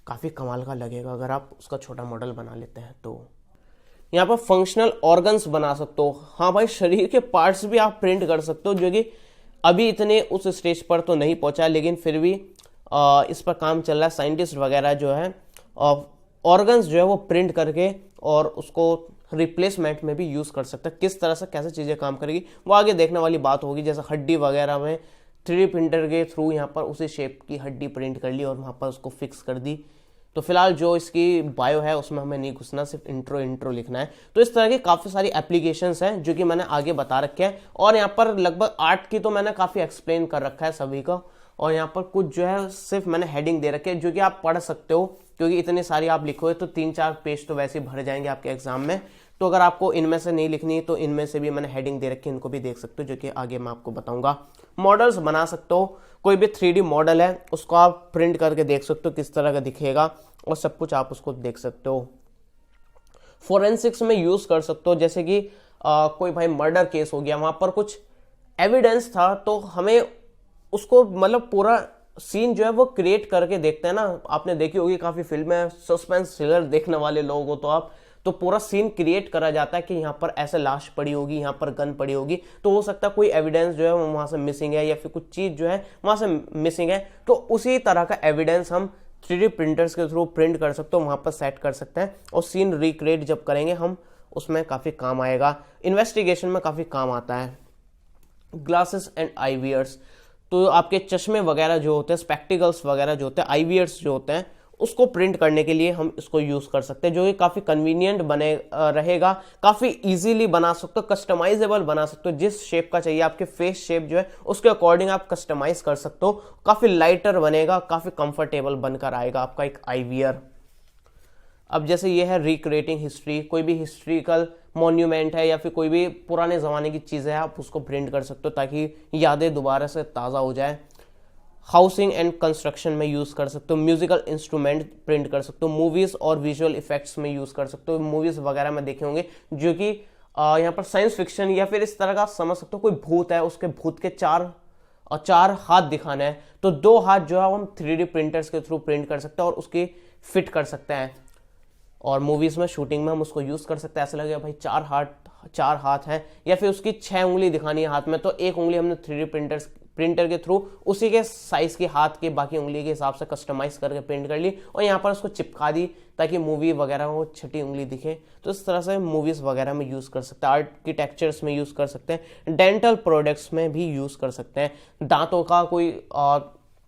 काफ़ी कमाल का लगेगा अगर आप उसका छोटा मॉडल बना लेते हैं। तो यहाँ पर फंक्शनल ऑर्गन्स बना सकते हो, हाँ भाई शरीर के पार्ट्स भी आप प्रिंट कर सकते हो, जो कि अभी इतने उस स्टेज पर तो नहीं पहुँचा, लेकिन फिर भी इस पर काम चल रहा है। साइंटिस्ट वगैरह जो है ऑर्गन्स जो है वो प्रिंट करके और उसको रिप्लेसमेंट में भी यूज़ कर सकते हैं। किस तरह से कैसे चीज़ें काम करेगी वो आगे देखने वाली बात होगी। जैसे हड्डी वगैरह में 3D प्रिंटर के थ्रू यहाँ पर उसी शेप की हड्डी प्रिंट कर ली और वहाँ पर उसको फिक्स कर दी। तो फिलहाल जो इसकी बायो है उसमें हमें नहीं घुसना, सिर्फ इंट्रो लिखना है। तो इस तरह की काफ़ी सारी एप्लीकेशंस हैं जो कि मैंने आगे बता रखे हैं, और यहाँ पर लगभग 8 की तो मैंने काफ़ी एक्सप्लेन कर रखा है सभी का, और यहाँ पर कुछ जो है सिर्फ मैंने हेडिंग दे रखे हैं जो कि आप पढ़ सकते हो, क्योंकि इतने सारी आप लिखोगे तो 3-4 पेज तो वैसे ही भर जाएंगे आपके एग्जाम में। तो अगर आपको इनमें से नहीं लिखनी है तो इनमें से भी मैंने हेडिंग दे रखी है, इनको भी देख सकते हो, जो कि आगे मैं आपको बताऊंगा। मॉडल्स बना सकते हो, कोई भी 3D मॉडल है उसको आप प्रिंट करके देख सकते हो किस तरह का दिखेगा, और सब कुछ आप उसको देख सकते हो। फोरेंसिक्स में यूज कर सकते हो, जैसे कि कोई भाई मर्डर केस हो गया, वहां पर कुछ एविडेंस था तो हमें उसको मतलब पूरा सीन जो है वो क्रिएट करके देखते हैं ना। आपने देखी होगी काफी फिल्में, सस्पेंस थ्रिलर देखने वाले लोग हो तो आप, तो पूरा सीन क्रिएट करा जाता है कि यहाँ पर ऐसे लाश पड़ी होगी, यहाँ पर गन पड़ी होगी, तो हो सकता है कोई एविडेंस जो है वो वहां से मिसिंग है या फिर कुछ चीज जो है वहां से मिसिंग है, तो उसी तरह का एविडेंस हम 3D प्रिंटर्स के थ्रू प्रिंट कर सकते हो, वहां पर सेट कर सकते हैं और सीन रिक्रिएट जब करेंगे हम उसमें काफी काम आएगा, इन्वेस्टिगेशन में काफी काम आता है। ग्लासेस एंड आई वियर्स, तो आपके चश्मे वगैरह जो होते हैं, स्पेक्टिकल्स वगैरह जो होते हैं, आई वियर्स जो होते हैं, उसको प्रिंट करने के लिए हम इसको यूज कर सकते हैं, जो कि काफी कन्वीनियंट बने रहेगा, काफी इजीली बना सकते हो, कस्टमाइजेबल बना सकते हो, जिस शेप का चाहिए आपके फेस शेप जो है उसके अकॉर्डिंग आप कस्टमाइज कर सकते हो, काफी लाइटर बनेगा, काफी कंफर्टेबल बनकर आएगा आपका एक आई वियर। अब जैसे ये है रिक्रिएटिंग हिस्ट्री, कोई भी हिस्ट्रिकल मॉन्यूमेंट है या फिर कोई भी पुराने जमाने की चीजें है, आप उसको प्रिंट कर सकते हो ताकि यादें दोबारा से ताज़ा हो जाए। हाउसिंग एंड कंस्ट्रक्शन में यूज कर सकते हो, म्यूजिकल इंस्ट्रूमेंट प्रिंट कर सकते हो, मूवीज और विजुअल इफेक्ट्स में यूज कर सकते हो, मूवीज वगैरह में देखे होंगे जो कि यहाँ पर साइंस फिक्शन या फिर इस तरह का समझ सकते हो, कोई भूत है, उसके भूत के चार हाथ दिखाने हैं, तो 2 हाथ जो है हम 3D प्रिंटर्स के थ्रू प्रिंट कर सकते हैं और उसकी फिट कर सकते हैं, और मूवीज में शूटिंग में हम उसको यूज कर सकते हैं। ऐसा लगेगा भाई 4 हाथ हैं या फिर उसकी 6 उंगली दिखानी है हाथ में, तो 1 उंगली हमने 3D प्रिंटर के थ्रू उसी के साइज के हाथ के बाकी उंगली के हिसाब से कस्टमाइज करके प्रिंट कर ली और यहाँ पर उसको चिपका दी ताकि मूवी वगैरह वो छठी उंगली दिखे। तो इस तरह से मूवीज वगैरह में यूज कर सकते हैं, आर्किटेक्चर्स में यूज कर सकते हैं, डेंटल प्रोडक्ट्स में भी यूज कर सकते हैं, दांतों का कोई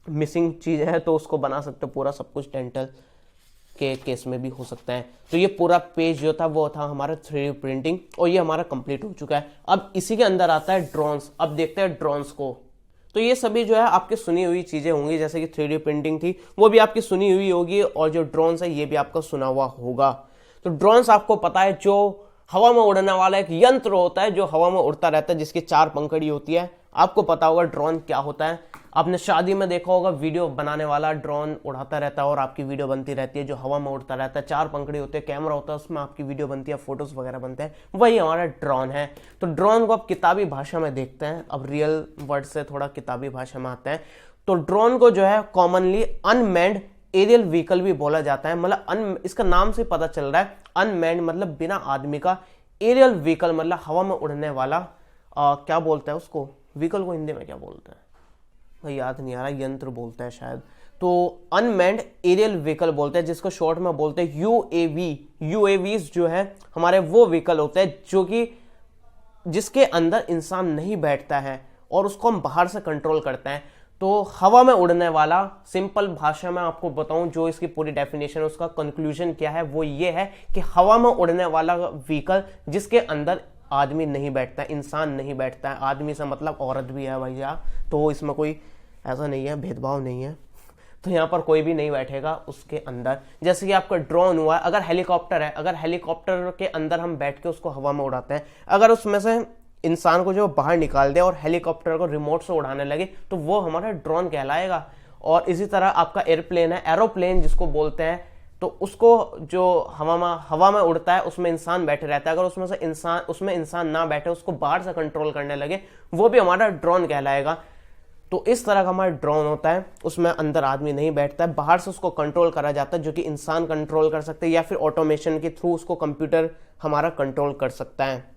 मिसिंग चीज है तो उसको बना सकते हो, पूरा सब कुछ डेंटल के केस में भी हो सकता है। तो ये पूरा पेज जो था वो था हमारा 3D प्रिंटिंग और ये हमारा कंप्लीट हो चुका है। अब इसी के अंदर आता है ड्रोन्स। अब देखते हैं ड्रोन्स को। तो ये सभी जो है आपकी सुनी हुई चीजें होंगी, जैसे कि 3D प्रिंटिंग थी वो भी आपकी सुनी हुई होगी और जो ड्रोन्स है ये भी आपका सुना हुआ होगा। तो ड्रोन्स आपको पता है जो हवा में उड़ने वाला एक यंत्र होता है जो हवा में उड़ता रहता है, जिसकी 4 पंखड़ी होती है। आपको पता होगा ड्रोन क्या होता है, आपने शादी में देखा होगा वीडियो बनाने वाला ड्रोन उड़ाता रहता है और आपकी वीडियो बनती रहती है, जो हवा में उड़ता रहता है, 4 पंखड़ी होते हैं, कैमरा होता है, उसमें आपकी वीडियो बनती है, फोटोज वगैरह बनते हैं, वही हमारा ड्रोन है। तो ड्रोन को आप किताबी भाषा में देखते हैं, अब रियल वर्ड से थोड़ा किताबी भाषा में आते हैं। तो ड्रोन को जो है कॉमनली अनमैन्ड एरियल व्हीकल भी बोला जाता है, मतलब इसका नाम से पता चल रहा है अनमैन्ड मतलब बिना आदमी का, एरियल व्हीकल मतलब हवा में उड़ने वाला, क्या बोलते हैं उसको, व्हीकल को हिंदी में क्या बोलते हैं भाई याद नहीं आ रहा, यंत्र बोलते हैं शायद। तो अनमैन्ड एरियल व्हीकल बोलते हैं, जिसको शॉर्ट में बोलते हैं यूएवी। यूएवीज जो है हमारे वो व्हीकल होते हैं जो कि जिसके अंदर इंसान नहीं बैठता है और उसको हम बाहर से कंट्रोल करते हैं। तो हवा में उड़ने वाला, सिंपल भाषा में आपको बताऊं जो इसकी पूरी डेफिनेशन है, उसका कंक्लूजन क्या है, वो ये है कि हवा में उड़ने वाला व्हीकल जिसके अंदर आदमी नहीं बैठता है, इंसान नहीं बैठता है, आदमी से मतलब औरत भी है भैया, तो इसमें कोई ऐसा नहीं है, भेदभाव नहीं है, तो यहाँ पर कोई भी नहीं बैठेगा उसके अंदर। जैसे कि आपका ड्रोन हुआ, अगर हेलीकॉप्टर है, अगर हेलीकॉप्टर के अंदर हम बैठ के उसको हवा में उड़ाते हैं, अगर उसमें से इंसान को जो बाहर निकाल दे और हेलीकॉप्टर को रिमोट से उड़ाने लगे तो वो हमारा ड्रोन कहलाएगा। और इसी तरह आपका एयरप्लेन है, एरोप्लेन जिसको बोलते हैं, तो उसको जो हवा में उड़ता है उसमें इंसान बैठे रहता है, अगर उसमें इंसान ना बैठे, उसको बाहर से कंट्रोल करने लगे, वो भी हमारा ड्रोन कहलाएगा। तो इस तरह का हमारा ड्रोन होता है, उसमें अंदर आदमी नहीं बैठता है, बाहर से उसको कंट्रोल करा जाता है, जो कि इंसान कंट्रोल कर सकते हैं या फिर ऑटोमेशन के थ्रू उसको कंप्यूटर हमारा कंट्रोल कर सकता है।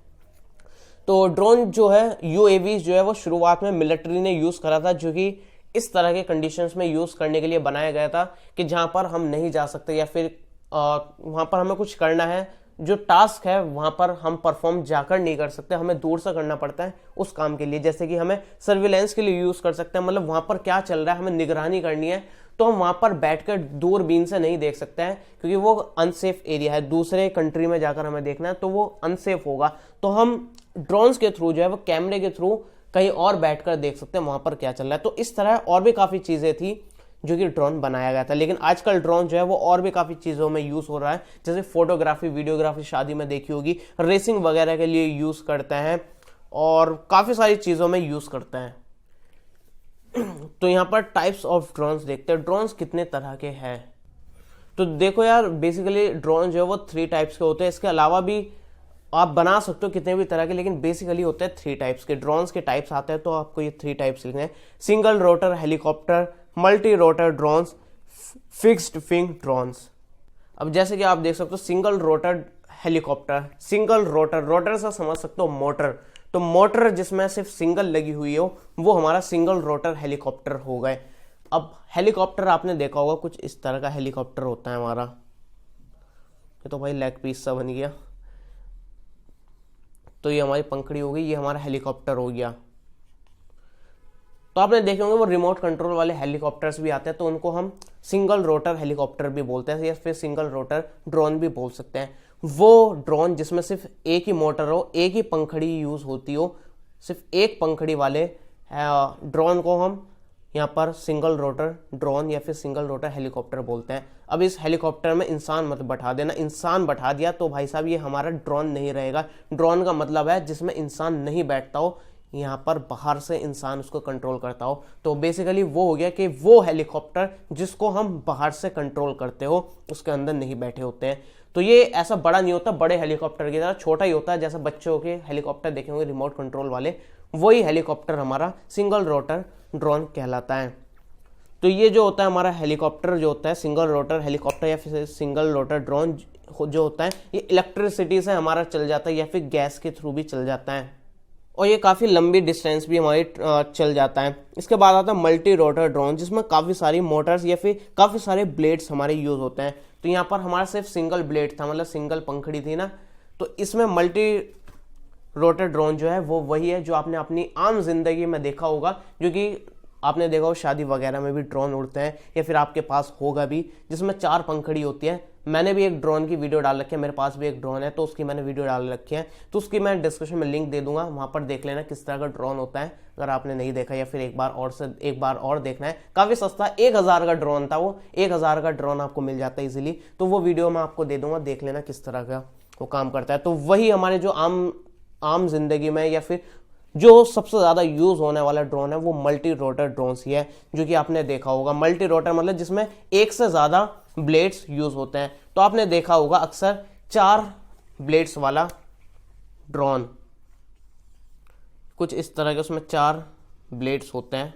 तो ड्रोन जो है, यूएवी जो है, वो शुरुआत में मिलिट्री ने यूज करा था, जो कि इस तरह के कंडीशंस में यूज करने के लिए बनाया गया था कि जहां पर हम नहीं जा सकते या फिर वहां पर हमें कुछ करना है, जो टास्क है वहां पर हम परफॉर्म जाकर नहीं कर सकते, हमें दूर से करना पड़ता है उस काम के लिए। जैसे कि हमें सर्विलेंस के लिए यूज कर सकते हैं, मतलब वहां पर क्या चल रहा है हमें निगरानी करनी है, तो हम वहां पर बैठकर दूरबीन से नहीं देख सकते हैं क्योंकि वो अनसेफ एरिया है, दूसरे कंट्री में जाकर हमें देखना है तो वो अनसेफ होगा। तो हम ड्रोन्स के थ्रू जो है वो कैमरे के थ्रू कहीं और बैठकर देख सकते हैं वहां पर क्या चल रहा है। तो इस तरह और भी काफी चीजें थी जो कि ड्रोन बनाया गया था, लेकिन आजकल ड्रोन जो है वो और भी काफी चीजों में यूज हो रहा है, जैसे फोटोग्राफी, वीडियोग्राफी, शादी में देखी होगी, रेसिंग वगैरह के लिए यूज करते हैं और काफी सारी चीजों में यूज करते हैं। तो यहाँ पर टाइप्स ऑफ ड्रोन्स देखते हैं, ड्रोन्स कितने तरह के हैं। तो देखो यार, बेसिकली ड्रोन जो है वो 3 टाइप्स के होते हैं। इसके अलावा भी आप बना सकते हो कितने भी तरह के, लेकिन बेसिकली होते हैं 3 टाइप्स के। ड्रोन्स के टाइप्स आते हैं तो आपको ये 3 टाइप्स लिखने हैं: single rotor helicopter, multi rotor drones, fixed wing drones. अब जैसे कि आप देख सकते हो single rotor helicopter, single rotor, rotor से समझ सकते हो मोटर, तो मोटर जिसमें सिर्फ सिंगल लगी हुई हो वो हमारा सिंगल रोटर हेलीकॉप्टर हो गए। अब हेलीकॉप्टर आपने देखा होगा कुछ इस तरह का हेलीकॉप्टर होता है हमारा। ये तो भाई लेग पीस सा बन गया। तो ये हमारी पंखड़ी हो गई, ये हमारा हेलीकॉप्टर हो गया। तो आपने देखे होंगे वो रिमोट कंट्रोल वाले हेलीकॉप्टर्स भी आते हैं, तो उनको हम सिंगल रोटर हेलीकॉप्टर भी बोलते हैं या फिर सिंगल रोटर ड्रोन भी बोल सकते हैं। वो ड्रोन जिसमें सिर्फ एक ही मोटर हो, एक ही पंखड़ी यूज होती हो, सिर्फ एक पंखड़ी वाले ड्रोन को हम यहाँ पर सिंगल रोटर ड्रोन या फिर सिंगल रोटर हेलीकॉप्टर बोलते हैं। अब इस हेलीकॉप्टर में इंसान मत बैठा देना, इंसान बैठा दिया तो भाई साहब ये हमारा ड्रोन नहीं रहेगा। ड्रोन का मतलब है जिसमें इंसान नहीं बैठता हो, यहाँ पर बाहर से इंसान उसको कंट्रोल करता हो। तो बेसिकली वो हो गया कि वो हेलीकॉप्टर जिसको हम बाहर से कंट्रोल करते हो, उसके अंदर नहीं बैठे होते हैं। तो ये ऐसा बड़ा नहीं होता, बड़े हेलीकॉप्टर की तरह छोटा ही होता है, जैसे बच्चों के हेलीकॉप्टर देखे होंगे रिमोट कंट्रोल वाले, वही हेलीकॉप्टर हमारा सिंगल रोटर ड्रोन कहलाता है। तो ये जो होता है हमारा हेलीकॉप्टर जो होता है सिंगल रोटर हेलीकॉप्टर या फिर सिंगल रोटर ड्रोन जो होता है, ये इलेक्ट्रिसिटी से हमारा चल जाता है या फिर गैस के थ्रू भी चल जाता है, और ये काफ़ी लंबी डिस्टेंस भी हमारी चल जाता है। इसके बाद आता है मल्टी रोटर ड्रोन, जिसमें काफ़ी सारी मोटर्स या फिर काफ़ी सारे ब्लेड्स हमारे यूज़ होते हैं। तो यहाँ पर हमारा सिर्फ सिंगल ब्लेड था, मतलब सिंगल पंखड़ी थी ना, तो इसमें मल्टी रोटर ड्रोन जो है वो वही है जो आपने अपनी आम जिंदगी में देखा होगा, जो कि आपने देखा हो शादी वगैरह में भी ड्रोन उड़ते हैं या फिर आपके पास होगा भी, जिसमें 4 पंखड़ी होती है। मैंने भी एक ड्रोन की वीडियो डाल रखी है, मेरे पास भी एक ड्रोन है तो उसकी मैंने वीडियो डाल रखी है, तो उसकी मैं डिस्क्रिप्शन में लिंक दे दूंगा, वहां पर देख लेना किस तरह का ड्रोन होता है अगर आपने नहीं देखा, या फिर एक बार और देखना है। काफ़ी सस्ता, 1000 का ड्रोन था वो, 1000 का ड्रोन आपको मिल जाता है इजीली, तो वो वीडियो मैं आपको दे दूंगा, देख लेना किस तरह का वो काम करता है। तो वही हमारे जो आम जिंदगी में या फिर जो सबसे ज्यादा यूज होने वाला ड्रोन है वो मल्टी रोटर ड्रोन्स ही है, जो कि आपने देखा होगा। मल्टी रोटर मतलब जिसमें एक से ज्यादा ब्लेड्स यूज होते हैं। तो आपने देखा होगा अक्सर 4 ब्लेड्स वाला ड्रोन, कुछ इस तरह के, उसमें 4 ब्लेड्स होते हैं।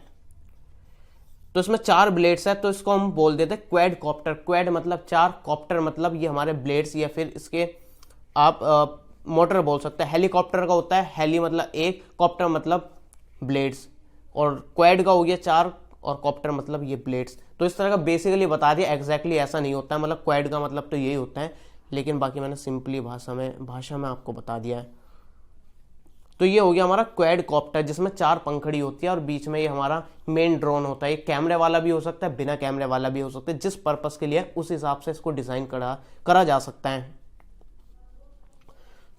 तो इसमें 4 ब्लेड्स है तो इसको हम बोल देते हैं क्वेड कॉप्टर। क्वेड मतलब 4, कॉप्टर मतलब ये हमारे ब्लेड्स या फिर इसके आप मोटर बोल सकते हैं। हेलीकॉप्टर का होता है हेली मतलब 1, कॉप्टर मतलब ब्लेड्स, और क्वेड का हो गया 4 और कॉप्टर मतलब ये ब्लेड्स। तो इस तरह का बेसिकली बता दिया, एग्जैक्टली ऐसा नहीं होता है, मतलब क्वेड का मतलब तो यही होता है, लेकिन बाकी मैंने सिंपली भाषा में आपको बता दिया है। तो ये हो गया हमारा क्वेड कॉप्टर, जिसमें 4 पंखड़ी होती है और बीच में ये हमारा मेन ड्रोन होता है। ये कैमरे वाला भी हो सकता है, बिना कैमरे वाला भी हो सकता है, जिस पर्पस के लिए उस हिसाब से इसको डिजाइन करा जा सकता है।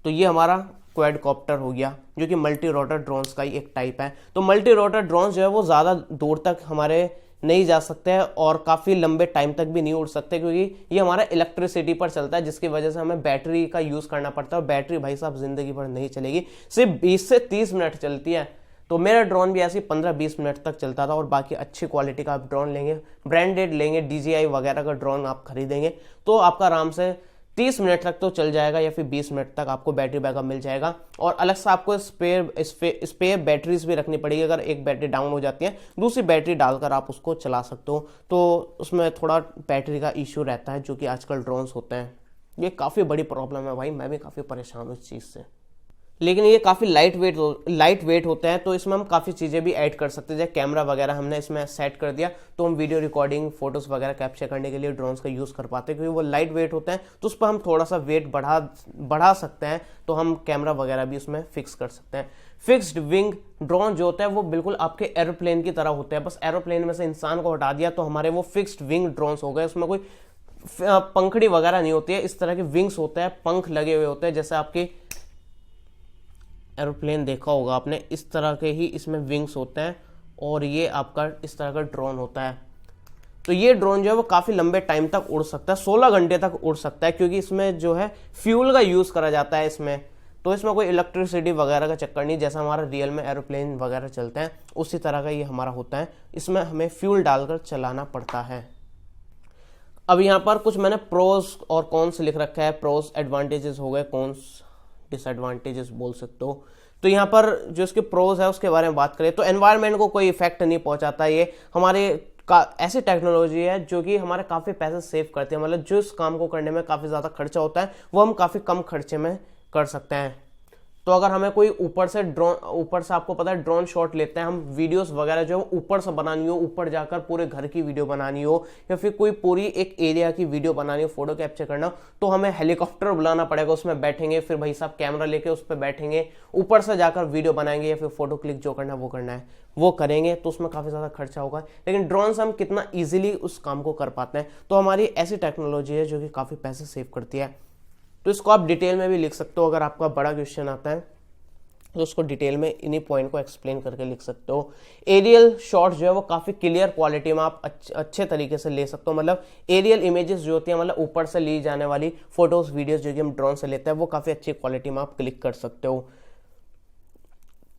तो ये हमारा क्वेड कॉप्टर हो गया, जो कि मल्टी रोटर ड्रोन्स का ही एक टाइप है। तो मल्टी रोटर ड्रोन्स जो है वो ज़्यादा दूर तक हमारे नहीं जा सकते हैं और काफ़ी लंबे टाइम तक भी नहीं उड़ सकते, क्योंकि ये हमारा इलेक्ट्रिसिटी पर चलता है, जिसकी वजह से हमें बैटरी का यूज़ करना पड़ता है, और बैटरी भाई साहब ज़िंदगी भर नहीं चलेगी, सिर्फ 20 से 30 मिनट चलती है। तो मेरा ड्रोन भी ऐसे 15-20 मिनट तक चलता था, और बाकी अच्छी क्वालिटी का आप ड्रोन लेंगे, ब्रांडेड लेंगे, DJI वगैरह का ड्रोन आप खरीदेंगे तो आपका आराम से 30 मिनट तक तो चल जाएगा, या फिर 20 मिनट तक आपको बैटरी बैकअप मिल जाएगा। और अलग से आपको स्पेयर बैटरीज भी रखनी पड़ेगी, अगर एक बैटरी डाउन हो जाती है दूसरी बैटरी डालकर आप उसको चला सकते हो। तो उसमें थोड़ा बैटरी का इश्यू रहता है, जो कि आजकल ड्रोन्स होते हैं। ये काफ़ी बड़ी प्रॉब्लम है भाई, मैं भी काफ़ी परेशान हूँ इस चीज़ से। लेकिन ये काफ़ी लाइट वेट होते हैं, तो इसमें हम काफ़ी चीज़ें भी ऐड कर सकते हैं। जैसे कैमरा वगैरह हमने इसमें सेट कर दिया तो हम वीडियो रिकॉर्डिंग, फोटोज़ वगैरह कैप्चर करने के लिए ड्रोन्स का यूज़ कर पाते हैं, क्योंकि वो लाइट वेट होते हैं। तो उस पर हम थोड़ा सा वेट बढ़ा सकते हैं, तो हम कैमरा वगैरह भी उसमें फिक्स कर सकते हैं। फिक्स्ड विंग ड्रोन जो होता है वो बिल्कुल आपके एरोप्लेन की तरह होते हैं, बस एरोप्लेन में से इंसान को हटा दिया तो हमारे वो फिक्स्ड विंग ड्रोन्स हो गए। उसमें कोई पंखड़ी वगैरह नहीं होती है, इस तरह के विंग्स होते हैं, पंख लगे हुए होते हैं, जैसे आपके एरोप्लेन देखा होगा आपने, इस तरह के ही इसमें विंग्स होते हैं, और ये आपका इस तरह का ड्रोन होता है। तो ये ड्रोन जो है वो काफ़ी लंबे टाइम तक उड़ सकता है, 16 घंटे तक उड़ सकता है, क्योंकि इसमें जो है फ्यूल का यूज़ करा जाता है इसमें। तो इसमें कोई इलेक्ट्रिसिटी वगैरह का चक्कर नहीं, जैसा हमारा रियल में एरोप्लेन वगैरह चलते हैं उसी तरह का ये हमारा होता है। इसमें हमें फ्यूल डालकर चलाना पड़ता है। अब यहाँ पर कुछ मैंने प्रोज और कॉन्स लिख रखा है, प्रोज एडवांटेजेस हो गए, कॉन्स डिसएडवांटेजेस बोल सकते हो। तो यहाँ पर जो इसके प्रोज है उसके बारे में बात करें तो एनवायरनमेंट को कोई इफेक्ट नहीं पहुंचाता, ये हमारे ऐसी टेक्नोलॉजी है जो कि हमारे काफ़ी पैसे सेव करती है, मतलब जो इस काम को करने में काफ़ी ज़्यादा खर्चा होता है वो हम काफ़ी कम खर्चे में कर सकते हैं। तो अगर हमें कोई ऊपर से आपको पता है ड्रोन शॉट लेते हैं हम, वीडियोस वगैरह जो ऊपर से बनानी हो, ऊपर जाकर पूरे घर की वीडियो बनानी हो या फिर कोई पूरी एक एरिया की वीडियो बनानी हो, फोटो कैप्चर करना, तो हमें हेलीकॉप्टर बुलाना पड़ेगा, उसमें बैठेंगे, फिर भाई साहब कैमरा लेके उस पर बैठेंगे, ऊपर से जाकर वीडियो बनाएंगे या फिर फोटो क्लिक जो करना है वो करना है वो करेंगे, तो उसमें काफ़ी ज़्यादा खर्चा होगा। लेकिन ड्रोन से हम कितना ईजिली उस काम को कर पाते हैं, तो हमारी ऐसी टेक्नोलॉजी है जो कि काफ़ी पैसे सेव करती है। तो इसको आप डिटेल में भी लिख सकते हो, अगर आपका बड़ा क्वेश्चन आता है तो उसको डिटेल में इन्हीं पॉइंट को एक्सप्लेन करके लिख सकते हो। एरियल शॉट्स जो है वो काफ़ी क्लियर क्वालिटी में आप अच्छे तरीके से ले सकते हो, मतलब एरियल इमेजेस जो होती है, मतलब ऊपर से ली जाने वाली फोटोज वीडियोस जो कि हम ड्रोन से लेते हैं वो काफ़ी अच्छी क्वालिटी में आप क्लिक कर सकते हो।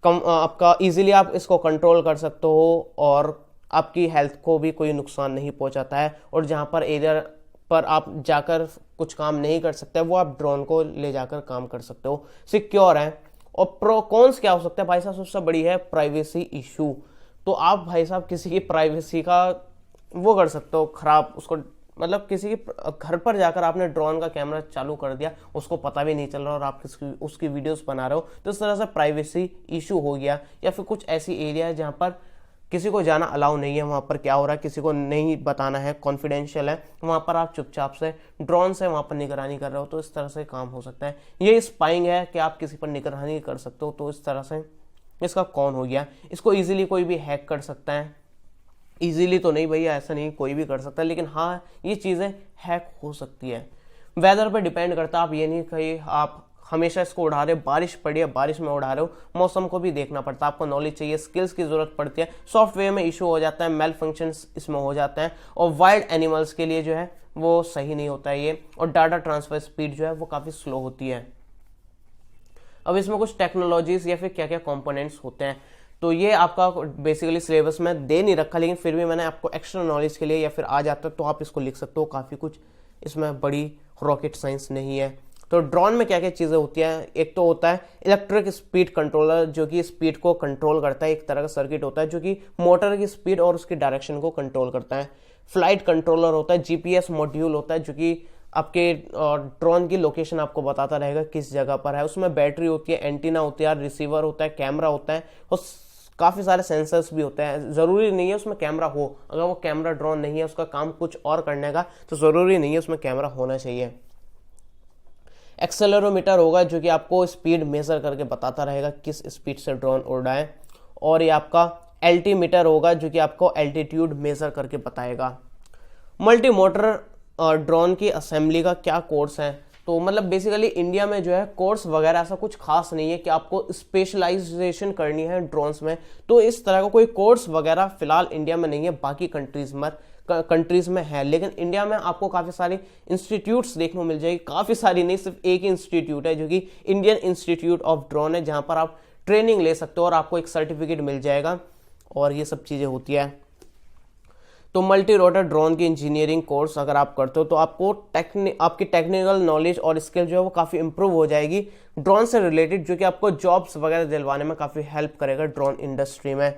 आपका इजीली आप इसको कंट्रोल कर सकते हो और आपकी हेल्थ को भी कोई नुकसान नहीं पहुंचाता है। और जहाँ पर एरिया पर आप जाकर कुछ काम नहीं कर सकते वो आप ड्रोन को ले जाकर काम कर सकते हो। सिक्योर है। और प्रो कॉन्स क्या हो सकता है भाई साहब, सबसे बड़ी है प्राइवेसी इशू। तो आप भाई साहब किसी की प्राइवेसी का वो कर सकते हो खराब, उसको मतलब किसी के घर पर जाकर आपने ड्रोन का कैमरा चालू कर दिया, उसको पता भी नहीं चल रहा और आप उसकी वीडियोस बना रहे हो, तो इस तरह से प्राइवेसी इशू हो गया। या फिर कुछ ऐसी एरिया है जहाँ पर किसी को जाना अलाउ नहीं है, वहाँ पर क्या हो रहा है किसी को नहीं बताना है, कॉन्फिडेंशियल है, वहाँ पर आप चुपचाप से ड्रोन से वहाँ पर निगरानी कर रहे हो, तो इस तरह से काम हो सकता है। ये स्पाइंग है कि आप किसी पर निगरानी कर सकते हो, तो इस तरह से इसका कौन हो गया। इसको ईजिली कोई भी हैक कर सकता है, ईजिली तो नहीं भैया, ऐसा नहीं कोई भी कर सकता है, लेकिन हाँ ये चीज़ें हैक हो सकती है। वेदर पर डिपेंड करता है, आप ये नहीं कहीं आप हमेशा इसको उड़ा रहे हो, बारिश पड़ी है बारिश में उड़ा रहे हो, मौसम को भी देखना पड़ता है, आपको नॉलेज चाहिए, स्किल्स की जरूरत पड़ती है, सॉफ्टवेयर में इशू हो जाता है, मेल फंक्शंस इसमें हो जाते हैं, और वाइल्ड एनिमल्स के लिए जो है वो सही नहीं होता है ये, और डाटा ट्रांसफर स्पीड जो है वो काफ़ी स्लो होती है। अब इसमें कुछ टेक्नोलॉजीज या फिर क्या क्या कंपोनेंट्स होते हैं, तो ये आपका बेसिकली सिलेबस में दे नहीं रखा, लेकिन फिर भी मैंने आपको एक्स्ट्रा नॉलेज के लिए या फिर आ जाता है तो आप इसको लिख सकते हो, काफ़ी कुछ इसमें बड़ी रॉकेट साइंस नहीं है। तो ड्रोन में क्या क्या चीज़ें होती हैं, एक तो होता है इलेक्ट्रिक स्पीड कंट्रोलर जो कि स्पीड को कंट्रोल करता है, एक तरह का सर्किट होता है जो कि मोटर की स्पीड और उसकी डायरेक्शन को कंट्रोल करता है। फ्लाइट कंट्रोलर होता है, जीपीएस मॉड्यूल होता है जो कि आपके ड्रोन की लोकेशन आपको बताता रहेगा किस जगह पर है। उसमें बैटरी होती है, एंटीना होती है, रिसीवर होता है, कैमरा होता है और काफ़ी सारे सेंसर्स भी होते हैं। ज़रूरी नहीं है उसमें कैमरा हो, अगर वो कैमरा ड्रोन नहीं है, उसका काम कुछ और करने का, तो ज़रूरी नहीं है उसमें कैमरा होना चाहिए। एक्सेलरोमीटर होगा जो कि आपको स्पीड मेजर करके बताता रहेगा किस स्पीड से ड्रोन उड़ रहा है। और ये आपका एल्टीमीटर होगा जो कि आपको एल्टीट्यूड मेजर करके बताएगा। मल्टी मोटर ड्रोन की असेंबली का क्या कोर्स है, तो मतलब बेसिकली इंडिया में जो है कोर्स वगैरह ऐसा कुछ खास नहीं है कि आपको स्पेशलाइजेशन करनी है ड्रोन्स में, तो इस तरह का कोई कोर्स वगैरह फिलहाल इंडिया में नहीं है, बाकी कंट्रीज में है। लेकिन इंडिया में आपको काफ़ी सारी इंस्टीट्यूट्स देखने को मिल जाएगी, काफ़ी सारी नहीं, सिर्फ एक ही इंस्टीट्यूट है जो कि इंडियन इंस्टीट्यूट ऑफ ड्रोन है, जहाँ पर आप ट्रेनिंग ले सकते हो और आपको एक सर्टिफिकेट मिल जाएगा और ये सब चीज़ें होती है। तो मल्टी रोटर ड्रोन की इंजीनियरिंग कोर्स अगर आप करते हो तो आपको आपकी टेक्निकल नॉलेज और स्किल जो है वो काफ़ी इंप्रूव हो जाएगी ड्रोन से रिलेटेड, जो कि आपको जॉब्स वगैरह दिलवाने में काफ़ी हेल्प करेगा ड्रोन इंडस्ट्री में।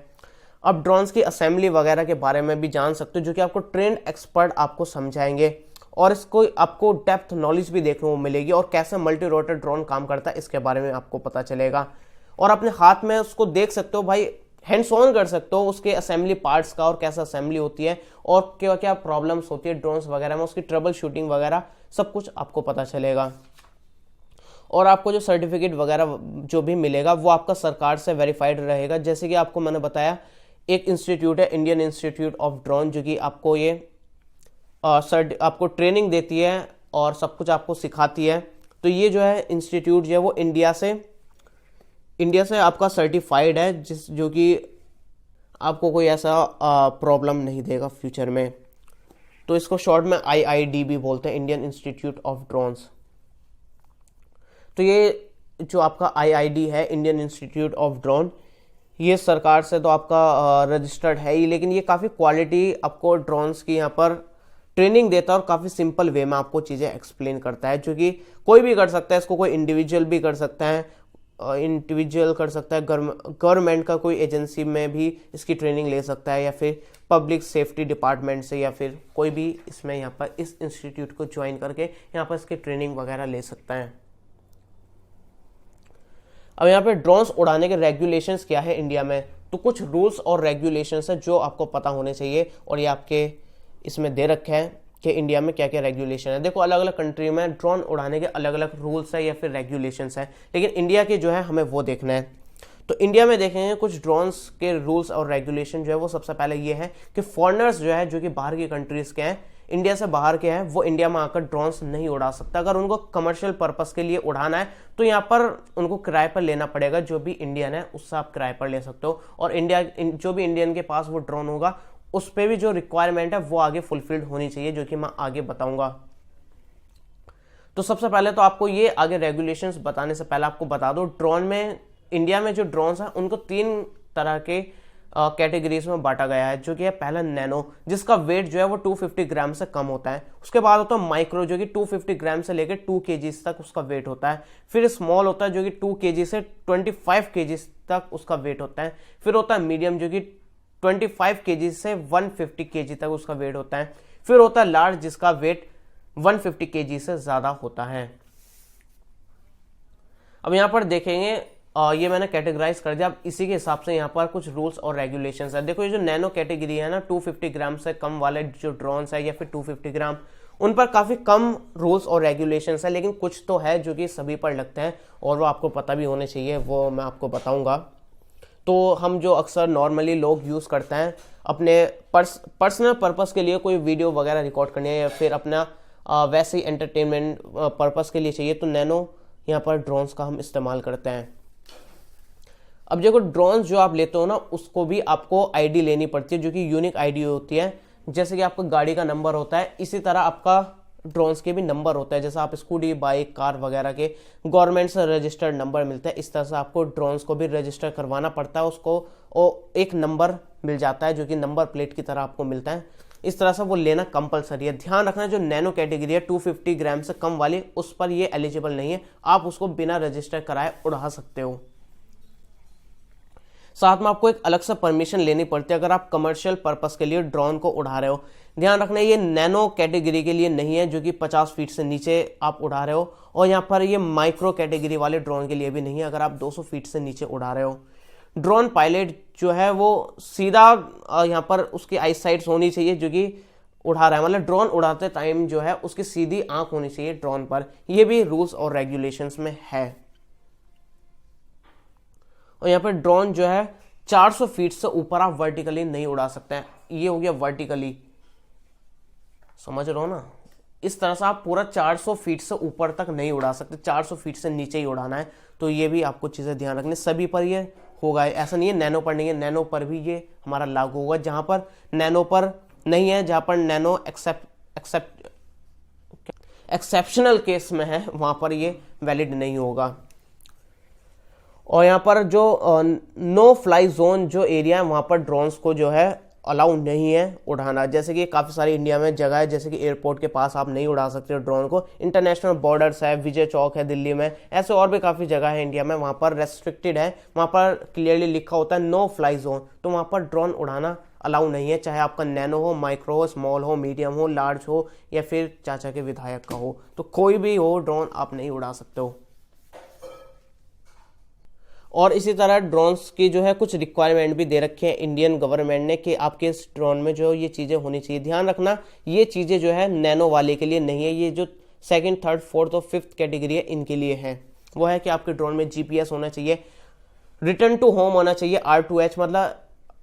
अब ड्रोन्स की असेंबली वगैरह के बारे में भी जान सकते हो जो कि आपको ट्रेंड एक्सपर्ट आपको समझाएंगे और इसको आपको डेप्थ नॉलेज भी देखने को मिलेगी और कैसे मल्टी रोटर ड्रोन काम करता है इसके बारे में आपको पता चलेगा और अपने हाथ में उसको देख सकते हो, भाई हैंड्स ऑन कर सकते हो उसके असेंबली पार्ट्स का और कैसे असेंबली होती है और क्या क्या प्रॉब्लम्स होती है ड्रोन्स वगैरह में, उसकी ट्रबल शूटिंग वगैरह सब कुछ आपको पता चलेगा। और आपको जो सर्टिफिकेट वगैरह जो भी मिलेगा वो आपका सरकार से वेरीफाइड रहेगा। जैसे कि आपको मैंने बताया एक इंस्टीट्यूट है इंडियन इंस्टीट्यूट ऑफ ड्रोन जो कि आपको ये आपको ट्रेनिंग देती है और सब कुछ आपको सिखाती है। तो ये जो है इंस्टीट्यूट जो है वो इंडिया से आपका सर्टिफाइड है, जो कि आपको कोई ऐसा प्रॉब्लम नहीं देगा फ्यूचर में। तो इसको शॉर्ट में IID भी बोलते हैं, इंडियन इंस्टीट्यूट ऑफ ड्रोन्स। तो ये जो आपका IID है इंडियन इंस्टीट्यूट ऑफ ड्रोन, ये सरकार से तो आपका रजिस्टर्ड है ही, लेकिन ये काफ़ी क्वालिटी आपको ड्रोन्स की यहाँ पर ट्रेनिंग देता है और काफ़ी सिंपल वे में आपको चीज़ें एक्सप्लेन करता है, जो कि कोई भी कर सकता है। इसको कोई इंडिविजुअल भी कर सकता है, गवर्नमेंट का कोई एजेंसी में भी इसकी ट्रेनिंग ले सकता है, या फिर पब्लिक सेफ्टी डिपार्टमेंट से, या फिर कोई भी इसमें यहाँ पर इस इंस्टीट्यूट को ज्वाइन करके यहाँ पर इसकी ट्रेनिंग वगैरह ले सकता है। अब यहाँ पे ड्रोन्स उड़ाने के रेगुलेशंस क्या है इंडिया में, तो कुछ रूल्स और रेगुलेशंस है जो आपको पता होने चाहिए, और ये आपके इसमें दे रखे हैं कि इंडिया में क्या क्या रेगुलेशन है। देखो अलग अलग कंट्री में ड्रोन उड़ाने के अलग अलग रूल्स है या फिर रेगुलेशंस है, लेकिन इंडिया के जो है हमें वो देखना है। तो इंडिया में देखेंगे कुछ ड्रोन्स के रूल्स और रेगुलेशन जो है वो सबसे पहले ये है कि फॉरेनर्स जो है, जो कि बाहर की कंट्रीज के हैं, इंडिया से बाहर के हैं, वो इंडिया में आकर ड्रोन्स नहीं उड़ा सकता। अगर उनको कमर्शियल पर्पस के लिए उड़ाना है तो यहाँ पर उनको किराए पर लेना पड़ेगा, जो भी इंडियन है उससे आप किराए पर ले सकते हो, और जो भी इंडियन के पास वो ड्रोन होगा उस पर भी जो रिक्वायरमेंट है वो आगे फुलफिल्ड होनी चाहिए, जो कि मैं आगे बताऊंगा। तो सबसे पहले तो आपको ये आगे रेगुलेशंस बताने से पहले आपको बता दो, ड्रोन में इंडिया में जो ड्रोन्स हैं उनको 3 तरह के कैटेगरीज में बांटा गया है, जो कि है पहला नैनो, जिसका वेट जो है वो 250 ग्राम से कम होता है। उसके बाद होता है माइक्रो, जो कि 250 ग्राम से लेकर 2 kg तक उसका वेट होता है। फिर स्मॉल होता है जो कि 2 kg से 25 kg तक उसका वेट होता है। फिर होता है मीडियम, जो कि 25 kg से 150 kg तक उसका वेट होता है। फिर होता है लार्ज, जिसका वेट 150 kg से ज्यादा होता है। अब यहां पर देखेंगे ये मैंने कैटेगराइज कर दिया। अब इसी के हिसाब से यहाँ पर कुछ रूल्स और रेगुलेशंस है। देखो ये जो नैनो कैटेगरी है ना, 250 ग्राम से कम वाले जो ड्रोन्स है या फिर 250 ग्राम, उन पर काफ़ी कम रूल्स और रेगुलेशंस है, लेकिन कुछ तो है जो कि सभी पर लगते हैं और वो आपको पता भी होने चाहिए, वो मैं आपको बताऊंगा। तो हम जो अक्सर नॉर्मली लोग यूज़ करते हैं अपने पर्सनल पर्पस के लिए, कोई वीडियो वगैरह रिकॉर्ड करने या फिर अपना वैसे ही एंटरटेनमेंट पर्पस के लिए चाहिए, तो नैनो यहाँ पर ड्रोन्स का हम इस्तेमाल करते हैं। अब देखो ड्रोन्स जो आप लेते हो ना, उसको भी आपको आईडी लेनी पड़ती है, जो कि यूनिक आईडी होती है। जैसे कि आपका गाड़ी का नंबर होता है, इसी तरह आपका ड्रोन्स के भी नंबर होता है। जैसे आप स्कूटी, बाइक, कार वगैरह के गवर्नमेंट से रजिस्टर्ड नंबर मिलता है, इस तरह से आपको ड्रोन्स को भी रजिस्टर करवाना पड़ता है। उसको एक नंबर मिल जाता है जो कि नंबर प्लेट की तरह आपको मिलता है। इस तरह से वो लेना कंपलसरी है। ध्यान रखना जो नैनो कैटेगरी है 250 ग्राम से कम वाली, उस पर ये एलिजिबल नहीं है, आप उसको बिना रजिस्टर कराए उड़ा सकते हो। साथ में आपको एक अलग से परमिशन लेनी पड़ती है अगर आप कमर्शियल पर्पस के लिए ड्रोन को उड़ा रहे हो। ध्यान रखना ये नैनो कैटेगरी के लिए नहीं है, जो कि 50 फीट से नीचे आप उड़ा रहे हो, और यहाँ पर ये माइक्रो कैटेगरी वाले ड्रोन के लिए भी नहीं है अगर आप 200 फीट से नीचे उड़ा रहे हो। ड्रोन पायलट जो है वो सीधा यहाँ पर उसकी आई साइट्स होनी चाहिए, जो कि उड़ा रहा है, मतलब ड्रोन उड़ाते टाइम जो है उसकी सीधी आंख होनी चाहिए ड्रोन पर। यह भी रूल्स और रेगुलेशंस में है। और यहाँ पर ड्रोन जो है 400 फीट से ऊपर आप वर्टिकली नहीं उड़ा सकते हैं। ये हो गया वर्टिकली, समझ रहे हो ना। इस तरह से आप पूरा 400 फीट से ऊपर तक नहीं उड़ा सकते, 400 फीट से नीचे ही उड़ाना है। तो ये भी आपको चीज़ें ध्यान रखनी, सभी पर ये होगा, ऐसा नहीं है नैनो पर नहीं है, नैनो पर भी ये हमारा लागू होगा। जहां पर नैनो पर नहीं है, जहां पर नैनो एक्सेप्शनल केस में है, वहां पर ये वैलिड नहीं होगा। और यहाँ पर जो नो फ्लाई जोन जो एरिया है, वहाँ पर ड्रोन्स को जो है अलाउ नहीं है उड़ाना। जैसे कि काफ़ी सारी इंडिया में जगह है, जैसे कि एयरपोर्ट के पास आप नहीं उड़ा सकते ड्रोन को, इंटरनेशनल बॉर्डर्स है, विजय चौक है दिल्ली में, ऐसे और भी काफ़ी जगह है इंडिया में, वहाँ पर रेस्ट्रिक्टेड है, वहाँ पर क्लियरली लिखा होता है नो फ्लाई जोन, तो वहाँ पर ड्रोन उड़ाना अलाउ नहीं है, चाहे आपका नैनो हो, माइक्रो हो, स्मॉल हो, मीडियम हो, लार्ज हो, या फिर चाचा के विधायक का हो, तो कोई भी हो ड्रोन आप नहीं उड़ा सकते हो। और इसी तरह ड्रोन्स की जो है कुछ रिक्वायरमेंट भी दे रखे हैं इंडियन गवर्नमेंट ने कि आपके इस ड्रोन में जो ये चीज़ें होनी चाहिए। ध्यान रखना ये चीज़ें जो है नैनो वाले के लिए नहीं है, ये जो 2nd, 3rd, 4th और 5th कैटेगरी है इनके लिए है। वो है कि आपके ड्रोन में GPS होना चाहिए, रिटर्न टू होम होना चाहिए, R2H, मतलब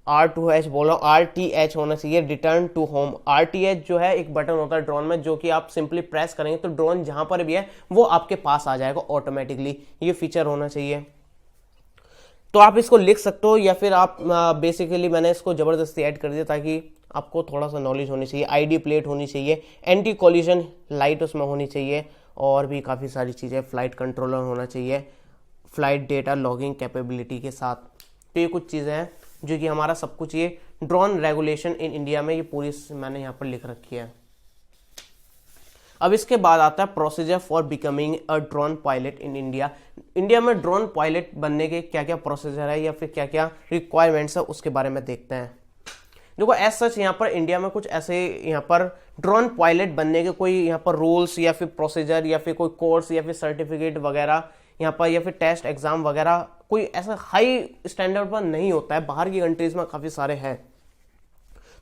R2H बोल रहा हूँ, RTH होना चाहिए, रिटर्न टू होम। RTH जो है एक बटन होता है ड्रोन में, जो कि आप सिंपली प्रेस करेंगे तो ड्रोन जहाँ पर भी है वो आपके पास आ जाएगा ऑटोमेटिकली, ये फीचर होना चाहिए। तो आप इसको लिख सकते हो, या फिर आप बेसिकली मैंने इसको ज़बरदस्ती ऐड कर दिया ताकि आपको थोड़ा सा नॉलेज होनी चाहिए। ID प्लेट होनी चाहिए, एंटी कोलिजन लाइट उसमें होनी चाहिए, और भी काफ़ी सारी चीज़ें, फ्लाइट कंट्रोलर होना चाहिए, फ्लाइट डेटा लॉगिंग कैपेबिलिटी के साथ। तो ये कुछ चीज़ें हैं जो कि हमारा सब कुछ ये ड्रोन रेगुलेशन इन इंडिया में ये पूरी मैंने यहाँ पर लिख रखी है। अब इसके बाद आता है procedure for becoming a drone pilot in India. India में ड्रोन पायलट बनने के क्या क्या प्रोसीजर है या फिर क्या क्या रिक्वायरमेंट्स है उसके बारे में देखते हैं। देखो एज सच यहाँ पर इंडिया में कुछ ऐसे यहाँ पर ड्रोन पायलट बनने के कोई यहाँ पर रूल्स या फिर प्रोसीजर या फिर कोई कोर्स या फिर सर्टिफिकेट वगैरह यहाँ पर या फिर टेस्ट एग्जाम वगैरह कोई ऐसा हाई स्टैंडर्ड पर नहीं होता है। बाहर की कंट्रीज में काफ़ी सारे हैं।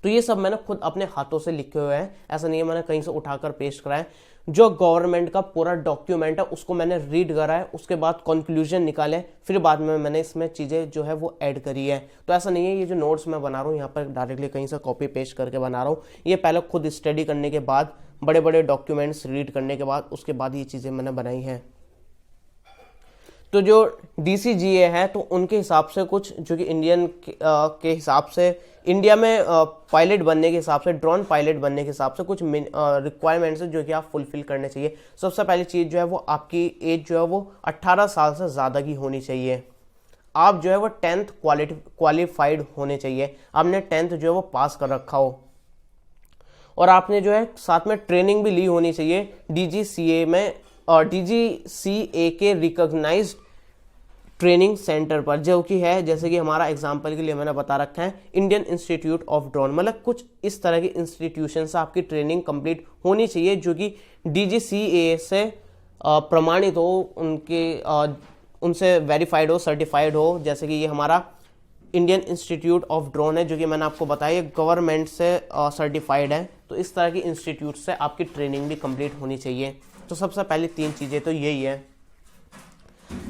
तो ये सब मैंने खुद अपने हाथों से लिखे हुए हैं, ऐसा नहीं है मैंने कहीं से उठाकर पेस्ट करा है। जो गवर्नमेंट का पूरा डॉक्यूमेंट है उसको मैंने रीड करा है, उसके बाद कंक्लूजन निकाले, फिर बाद में मैंने इसमें चीज़ें जो है वो ऐड करी है। तो ऐसा नहीं है ये जो नोट्स मैं बना रहा हूँ यहाँ पर डायरेक्टली कहीं से कॉपी पेस्ट करके बना रहा हूँ। ये पहले खुद स्टडी करने के बाद, बड़े बड़े डॉक्यूमेंट्स रीड करने के बाद, उसके बाद ये चीज़ें मैंने बनाई हैं। तो जो DCGA है तो उनके हिसाब से कुछ जो कि इंडियन के हिसाब से इंडिया में पायलट बनने के हिसाब से, ड्रोन पायलट बनने के हिसाब से कुछ रिक्वायरमेंट्स है जो कि आप फुलफिल करने चाहिए। सबसे पहली चीज़ जो है वो आपकी एज जो है वो 18 साल से ज़्यादा की होनी चाहिए। आप जो है वो 10th क्वालिफाइड होने चाहिए, आपने 10th जो है वो पास कर रखा हो, और आपने जो है साथ में ट्रेनिंग भी ली होनी चाहिए DGCA में और DGCA के रिकॉग्नाइज्ड ट्रेनिंग सेंटर पर, जो कि है जैसे कि हमारा एग्जांपल के लिए मैंने बता रखा है इंडियन इंस्टीट्यूट ऑफ ड्रोन। मतलब कुछ इस तरह के इंस्टीट्यूशन से आपकी ट्रेनिंग कंप्लीट होनी चाहिए जो कि DGCA से प्रमाणित हो, उनसे वेरीफाइड हो, सर्टिफाइड हो। जैसे कि ये हमारा इंडियन इंस्टीट्यूट ऑफ ड्रोन है जो कि मैंने आपको बताया ये गवर्नमेंट से सर्टिफाइड है। तो इस तरह की इंस्टीट्यूट से आपकी ट्रेनिंग भी कंप्लीट होनी चाहिए। तो सबसे पहले 3 चीज़ें तो यही है।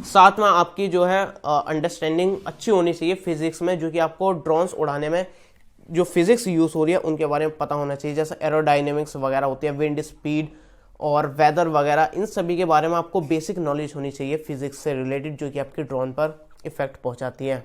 साथ में आपकी जो है अंडरस्टैंडिंग अच्छी होनी चाहिए फिजिक्स में, जो कि आपको ड्रोन्स उड़ाने में जो फिजिक्स यूज़ हो रही है उनके बारे में पता होना चाहिए। जैसे एरोडायनेमिक्स वगैरह होती है, विंड स्पीड और वेदर वगैरह, इन सभी के बारे में आपको बेसिक नॉलेज होनी चाहिए फिजिक्स से रिलेटेड, जो कि आपके ड्रोन पर इफेक्ट पहुंचाती है।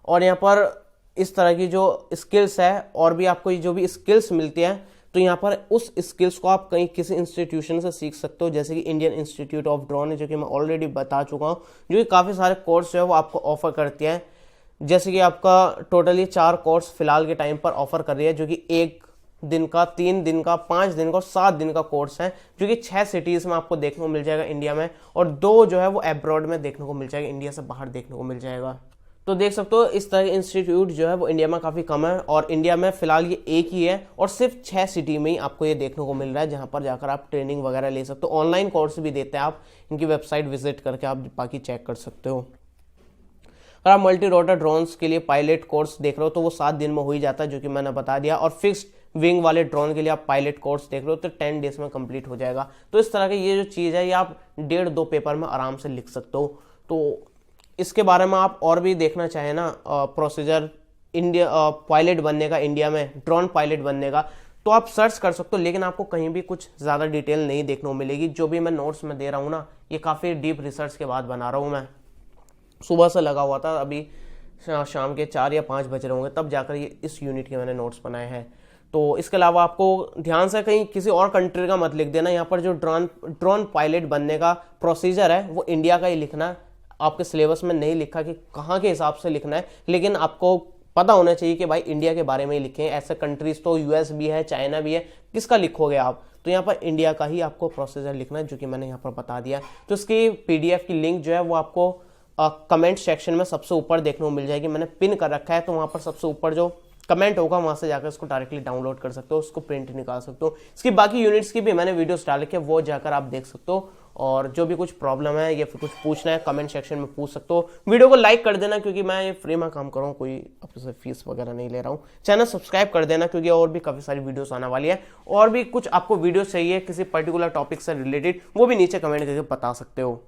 और यहाँ पर इस तरह की जो स्किल्स है और भी आपको जो भी स्किल्स मिलती है तो यहाँ पर उस स्किल्स को आप कहीं किसी इंस्टीट्यूशन से सीख सकते हो, जैसे कि इंडियन इंस्टीट्यूट ऑफ ड्रोन है जो कि मैं ऑलरेडी बता चुका हूँ, जो कि काफ़ी सारे कोर्स जो है वो आपको ऑफर करती है। जैसे कि आपका टोटली 4 कोर्स फिलहाल के टाइम पर ऑफर कर रही है, जो कि 1 दिन का, 3 दिन का, 5 दिन का और 7 दिन का कोर्स है, जो कि 6 सिटीज़ में आपको देखने को मिल जाएगा इंडिया में, और 2 जो है वो एब्रॉड में देखने को मिल जाएगा, इंडिया से बाहर देखने को मिल जाएगा। तो देख सकते हो इस तरह के इंस्टीट्यूट जो है वो इंडिया में काफ़ी कम है, और इंडिया में फिलहाल ये एक ही है और सिर्फ 6 सिटी में ही आपको ये देखने को मिल रहा है, जहाँ पर जाकर आप ट्रेनिंग वगैरह ले सकते हो। ऑनलाइन कोर्स भी देते हैं, आप इनकी वेबसाइट विजिट करके आप बाकी चेक कर सकते हो। अगर आप मल्टी रोटर ड्रोन्स के लिए पायलट कोर्स देख रहे हो तो वो 7 दिन में हो ही जाता है, जो कि मैंने बता दिया। और फिक्स्ड विंग वाले ड्रोन के लिए आप पायलट कोर्स देख रहे हो तो 10 डेज में कंप्लीट हो जाएगा। तो इस तरह की ये जो चीज़ है ये आप 1.5-2 पेपर में आराम से लिख सकते हो। तो इसके बारे में आप और भी देखना चाहें ना प्रोसीजर इंडिया पायलट बनने का, इंडिया में ड्रोन पायलट बनने का, तो आप सर्च कर सकते हो, लेकिन आपको कहीं भी कुछ ज़्यादा डिटेल नहीं देखने को मिलेगी। जो भी मैं नोट्स में दे रहा हूँ ना, ये काफ़ी डीप रिसर्च के बाद बना रहा हूँ। मैं सुबह से लगा हुआ था, अभी शाम के 4 या 5 बज रहे होंगे तब जाकर ये इस यूनिट के मैंने नोट्स बनाए हैं। तो इसके अलावा आपको ध्यान से कहीं किसी और कंट्री का मत लिख देना। यहाँ पर जो ड्रोन पायलट बनने का प्रोसीजर है वो इंडिया का ही लिखना। आपके सिलेबस में नहीं लिखा कि कहाँ के हिसाब से लिखना है, लेकिन आपको पता होना चाहिए कि भाई इंडिया के बारे में ही लिखें। ऐसे कंट्रीज तो US भी है, चाइना भी है, किसका लिखोगे आप? तो यहाँ पर इंडिया का ही आपको प्रोसीजर लिखना है, जो कि मैंने यहाँ पर बता दिया। तो इसकी PDF की लिंक जो है वो आपको कमेंट सेक्शन में सबसे ऊपर देखने को मिल जाएगी। मैंने पिन कर रखा है, तो वहाँ पर सबसे ऊपर जो कमेंट होगा वहाँ से जाकर इसको डायरेक्टली डाउनलोड कर सकते हो, उसको प्रिंट निकाल सकते हो। इसकी बाकी यूनिट्स की भी मैंने वीडियोस डाल रखे हैं, वो जाकर आप देख सकते हो। और जो भी कुछ प्रॉब्लम है या फिर कुछ पूछना है कमेंट सेक्शन में पूछ सकते हो। वीडियो को लाइक कर देना, क्योंकि मैं ये फ्री में काम कर रहा हूँ, कोई आपसे फीस वगैरह नहीं ले रहा हूँ। चैनल सब्सक्राइब कर देना, क्योंकि और भी काफ़ी सारी वीडियोस आने वाली है। और भी कुछ आपको वीडियो चाहिए किसी पर्टिकुलर टॉपिक से रिलेटेड, वो भी नीचे कमेंट करके बता सकते हो।